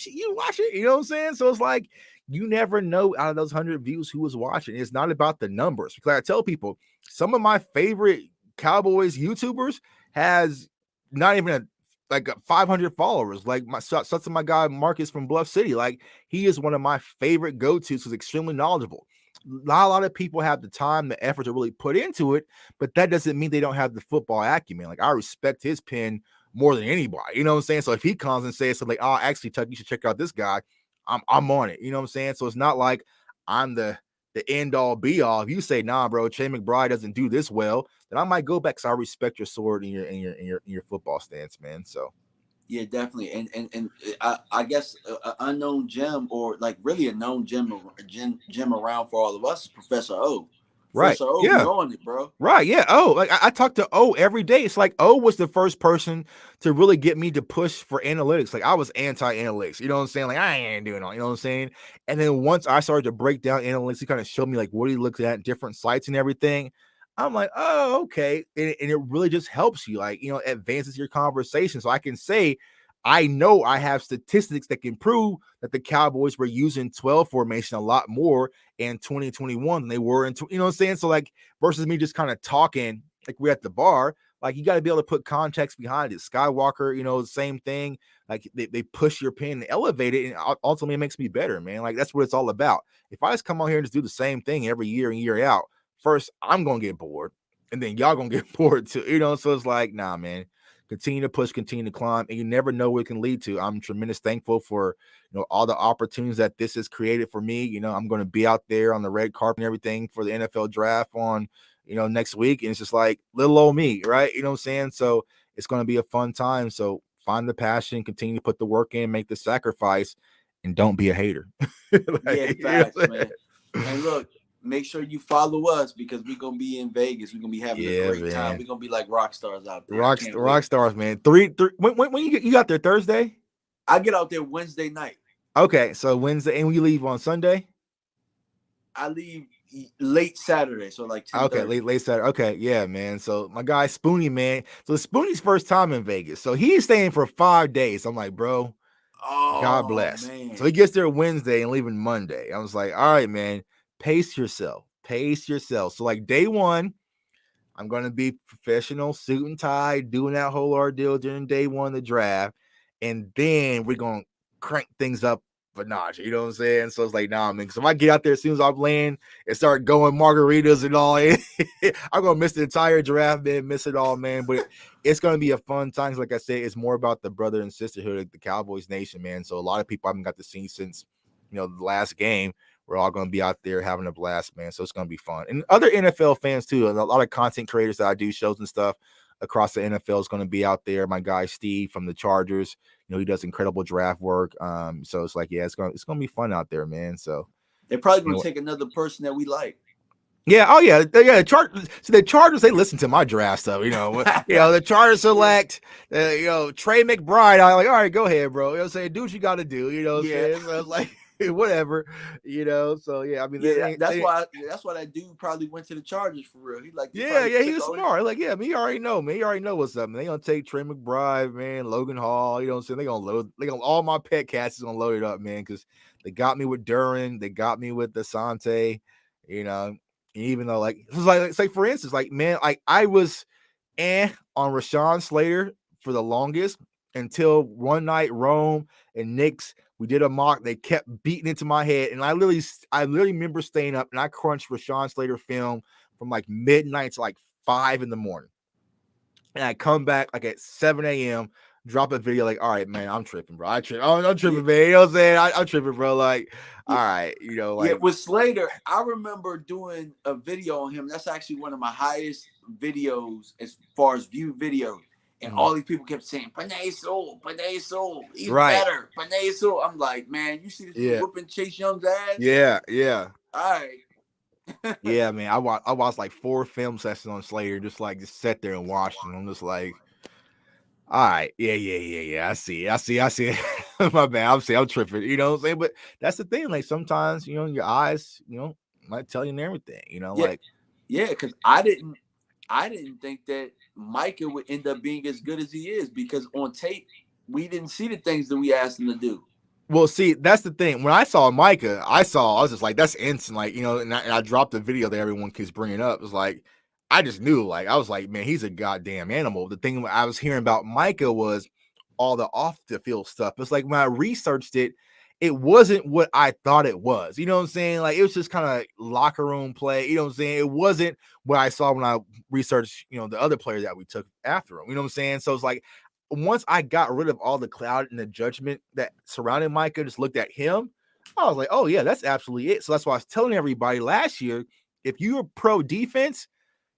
You watch it? You know what I'm saying? So it's like, you never know out of those 100 views who was watching. It's not about the numbers. Because I tell people, some of my favorite Cowboys YouTubers has not even like 500 followers. Like such as my guy Marcus from Bluff City. Like, he is one of my favorite go-tos. He's extremely knowledgeable. Not a lot of people have the time, the effort to really put into it, but that doesn't mean they don't have the football acumen. Like, I respect his pen more than anybody. You know what I'm saying? So if he comes and says something like, oh, actually, Tuck, you should check out this guy, I'm on it. You know what I'm saying? So it's not like I'm the end all be all. If you say, nah, bro, Trey Mcbride doesn't do this well, then I might go back, because I respect your sword and your football stance, man. So Yeah, definitely. And I guess an unknown gem, or like really a known gem around for all of us, is Professor O. right. Professor O be Yeah. on it, bro. Right. Yeah. Oh, like I talk to O every day. It's like O was the first person to really get me to push for analytics. Like, I was anti-analytics. You know what I'm saying? Like, I ain't doing all, you know what I'm saying? And then once I started to break down analytics, he kind of showed me like what he looked at different sites and everything. I'm like, oh, okay. And it really just helps you, like, advances your conversation. So I can say, I know I have statistics that can prove that the Cowboys were using 12 formation a lot more in 2021 than they were in, you know what I'm saying? So, like, versus me just kind of talking like we're at the bar, like, you got to be able to put context behind it. Skywalker, the same thing. Like, they push your pen and elevate it, and ultimately it makes me better, man. Like, that's what it's all about. If I just come out here and just do the same thing every year and year out, first, I'm going to get bored, and then y'all going to get bored too, So it's like, nah, man. Continue to push, continue to climb, and you never know what it can lead to. I'm tremendous thankful for all the opportunities that this has created for me. I'm going to be out there on the red carpet and everything for the NFL draft on next week, and it's just like little old me, right? You know what I'm saying? So it's going to be a fun time. So find the passion, continue to put the work in, make the sacrifice, and don't be a hater. Yeah, facts, man. And look, make sure you follow us, because we're gonna be in Vegas. We're gonna be having a great time. We're gonna be like rock stars out there. Rock stars, man. Three. When you got there Thursday? I get out there Wednesday night. Okay, so Wednesday, and we leave on Sunday. I leave late Saturday, so like 10:30. Okay, late Saturday. Okay, yeah, man. So my guy Spoonie, man. So Spoonie's first time in Vegas, so he's staying for 5 days. I'm like, bro, God bless. Man. So he gets there Wednesday and leaving Monday. I was like, all right, man, pace yourself. So like day one, I'm going to be professional, suit and tie, doing that whole ordeal during day one of the draft. And then we're going to crank things up for notch. You know what I'm saying? So it's like, nah, man. So if I get out there as soon as I'm laying and start going margaritas and all, I'm going to miss the entire draft, man. Miss it all, man. But it's going to be a fun time. Like I said, it's more about the brother and sisterhood of the Cowboys Nation, man. So a lot of people I haven't got to see since, the last game. We're all going to be out there having a blast, man. So it's going to be fun. And other NFL fans, too. And a lot of content creators that I do shows and stuff across the NFL is going to be out there. My guy, Steve, from the Chargers, he does incredible draft work. So it's like, yeah, it's going to be fun out there, man. So they're probably going to take another person that we like. Yeah. Oh, yeah. The Chargers, they listen to my draft stuff. The Chargers select, Trey Mcbride. I'm like, all right, go ahead, bro. I'm saying, do what you got to do. So I was like, whatever, So yeah, I mean, that's why that dude probably went to the Chargers for real. He like, he was smart. Like, yeah, he already know, man. He already know what's up. Man. They gonna take Trey Mcbride, man, Logan Hall. You know what I'm saying? They gonna all my pet cats is gonna load it up, man, because they got me with Duran, they got me with Asante. Even though, like, it was like for instance, like, man, like I was on Rashawn Slater for the longest until one night Rome and Knicks, we did a mock. They kept beating into my head, and I literally remember staying up and I crunched Rashawn Slater film from like midnight to like 5 in the morning. And I come back like at 7 a.m., drop a video like, all right, man, I'm tripping, bro. I'm tripping, man. You know what I'm saying? I'm tripping, bro. Like, all right, like. With Slater, I remember doing a video on him. That's actually one of my highest videos as far as view videos. And all these people kept saying, Panay Soul, he's better, Panay Soul. I'm like, man, you see this whooping Chase Young's ass? Yeah. All right. Yeah, man. I watched like 4 film sessions on Slater, just sat there and watched them. I'm just like, all right, yeah. I see it. My bad. I'm tripping. You know what I'm saying? But that's the thing. Like sometimes, your eyes, might tell you everything. Because I didn't think that Micah would end up being as good as he is, because on tape we didn't see the things that we asked him to do. Well, see, that's the thing. When I saw Micah, I was just like, that's instant. Like, and I dropped the video that everyone keeps bringing up. It was like, I just knew, like, I was like, man, he's a goddamn animal. The thing I was hearing about Micah was all the off the field stuff. It's like when I researched it, it wasn't what I thought it was. You know what I'm saying? Like, it was just kind of locker room play. You know what I'm saying? It wasn't what I saw when I researched, the other players that we took after him. You know what I'm saying? So it's like, once I got rid of all the cloud and the judgment that surrounded Micah, just looked at him, I was like, oh, yeah, that's absolutely it. So that's why I was telling everybody last year, if you're pro defense,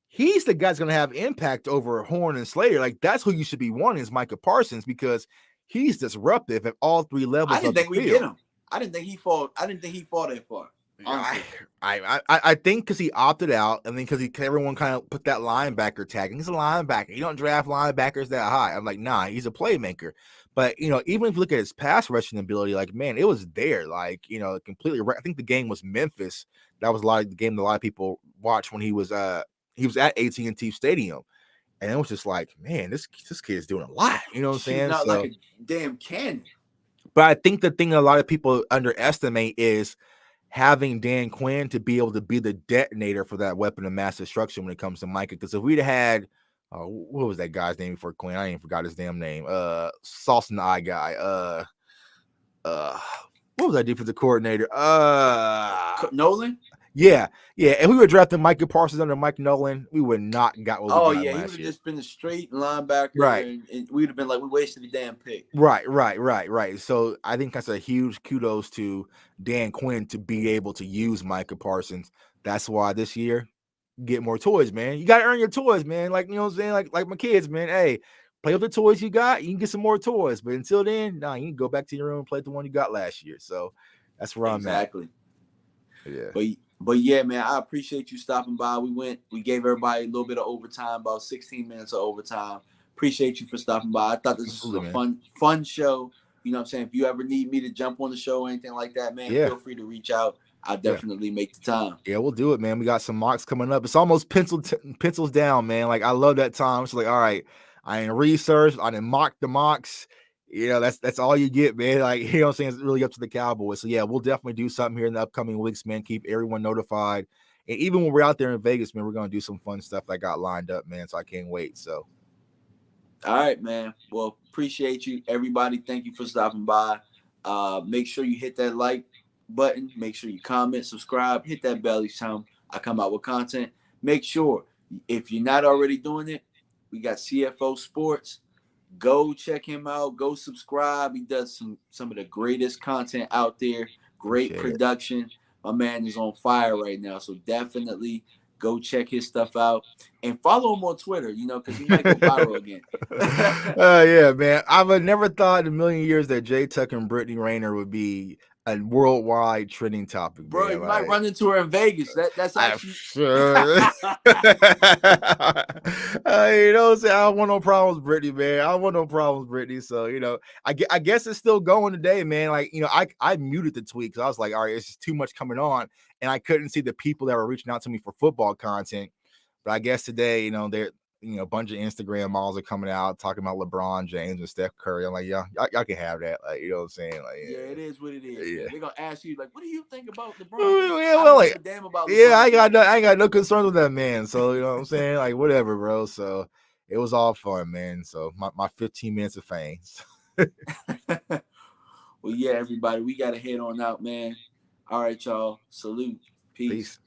he's the guy that's going to have impact over Horn and Slater. Like, that's who you should be wanting is Micah Parsons, because he's disruptive at all 3 levels. I didn't think we get him. I didn't think he fought that far. I think because he opted out, and then because everyone kind of put that linebacker tag. And he's a linebacker. You don't draft linebackers that high. I'm like, nah, he's a playmaker. But even if you look at his pass rushing ability, like, man, it was there. Like, completely. I think the game was Memphis. That was the game that a lot of people watched when he was at AT&T Stadium, and it was just like, man, this kid is doing a lot. You know what I'm saying? Not like a damn cannon. But I think the thing a lot of people underestimate is having Dan Quinn to be able to be the detonator for that weapon of mass destruction when it comes to Micah. Because if we'd had, what was that guy's name before Quinn? I even forgot his damn name. Sauce and the Eye guy. What was that defensive coordinator? Nolan? Yeah. And we were drafting Micah Parsons under Mike Nolan. We would not got what we got he would have just been a straight linebacker, right? And we'd have been like, we wasted a damn pick. Right. So I think that's a huge kudos to Dan Quinn to be able to use Micah Parsons. That's why this year, get more toys, man. You got to earn your toys, man. Like, you know what I'm saying? Like my kids, man. Hey, play with the toys you got. You can get some more toys. But until then, you can go back to your room and play the one you got last year. So that's where I'm at. Exactly. Yeah. But yeah, man, I appreciate you stopping by. We gave everybody a little bit of overtime, about 16 minutes of overtime. Appreciate you for stopping by. I thought this was a fun show. You know what I'm saying? If you ever need me to jump on the show or anything like that, man, feel free to reach out. I'll definitely make the time. Yeah, we'll do it, man. We got some mocks coming up. It's almost pencils down, man. Like, I love that time. It's like, all right, I didn't research, I didn't mock the mocks. That's all you get, man. Like, you know what I'm saying? It's really up to the Cowboys. So, yeah, we'll definitely do something here in the upcoming weeks, man. Keep everyone notified. And even when we're out there in Vegas, man, we're going to do some fun stuff that got lined up, man. So I can't wait. So. All right, man. Well, appreciate you, everybody. Thank you for stopping by. Make sure you hit that like button. Make sure you comment, subscribe, hit that bell each time I come out with content. Make sure, if you're not already doing it, we got CFO Sports. Go check him out. Go subscribe. He does some of the greatest content out there. Great production. My man is on fire right now. So definitely go check his stuff out and follow him on Twitter, because he might go viral again. Yeah, man. I would never thought in a million years that J Tuck and Brittany Rayner would be a worldwide trending topic. Bro, man. You might run into her in Vegas. That's actually sure. You know what I'm saying? I don't want no problems, Brittany, man. I don't want no problems, Brittany. So, I guess it's still going today, man. Like, I muted the tweet because I was like, all right, it's just too much coming on. And I couldn't see the people that were reaching out to me for football content. But I guess today, they're, a bunch of Instagram models are coming out talking about LeBron James and Steph Curry. I'm like, y'all can have that. Like, you know what I'm saying? Like, yeah, it is what it is. Yeah. They're gonna ask you, like, what do you think about LeBron? I ain't got no concerns with that man. So, you know what I'm saying? Like, whatever, bro. So, it was all fun, man. So my 15 minutes of fame. Well, yeah, everybody, we got to head on out, man. All right, y'all. Salute. Peace. Peace.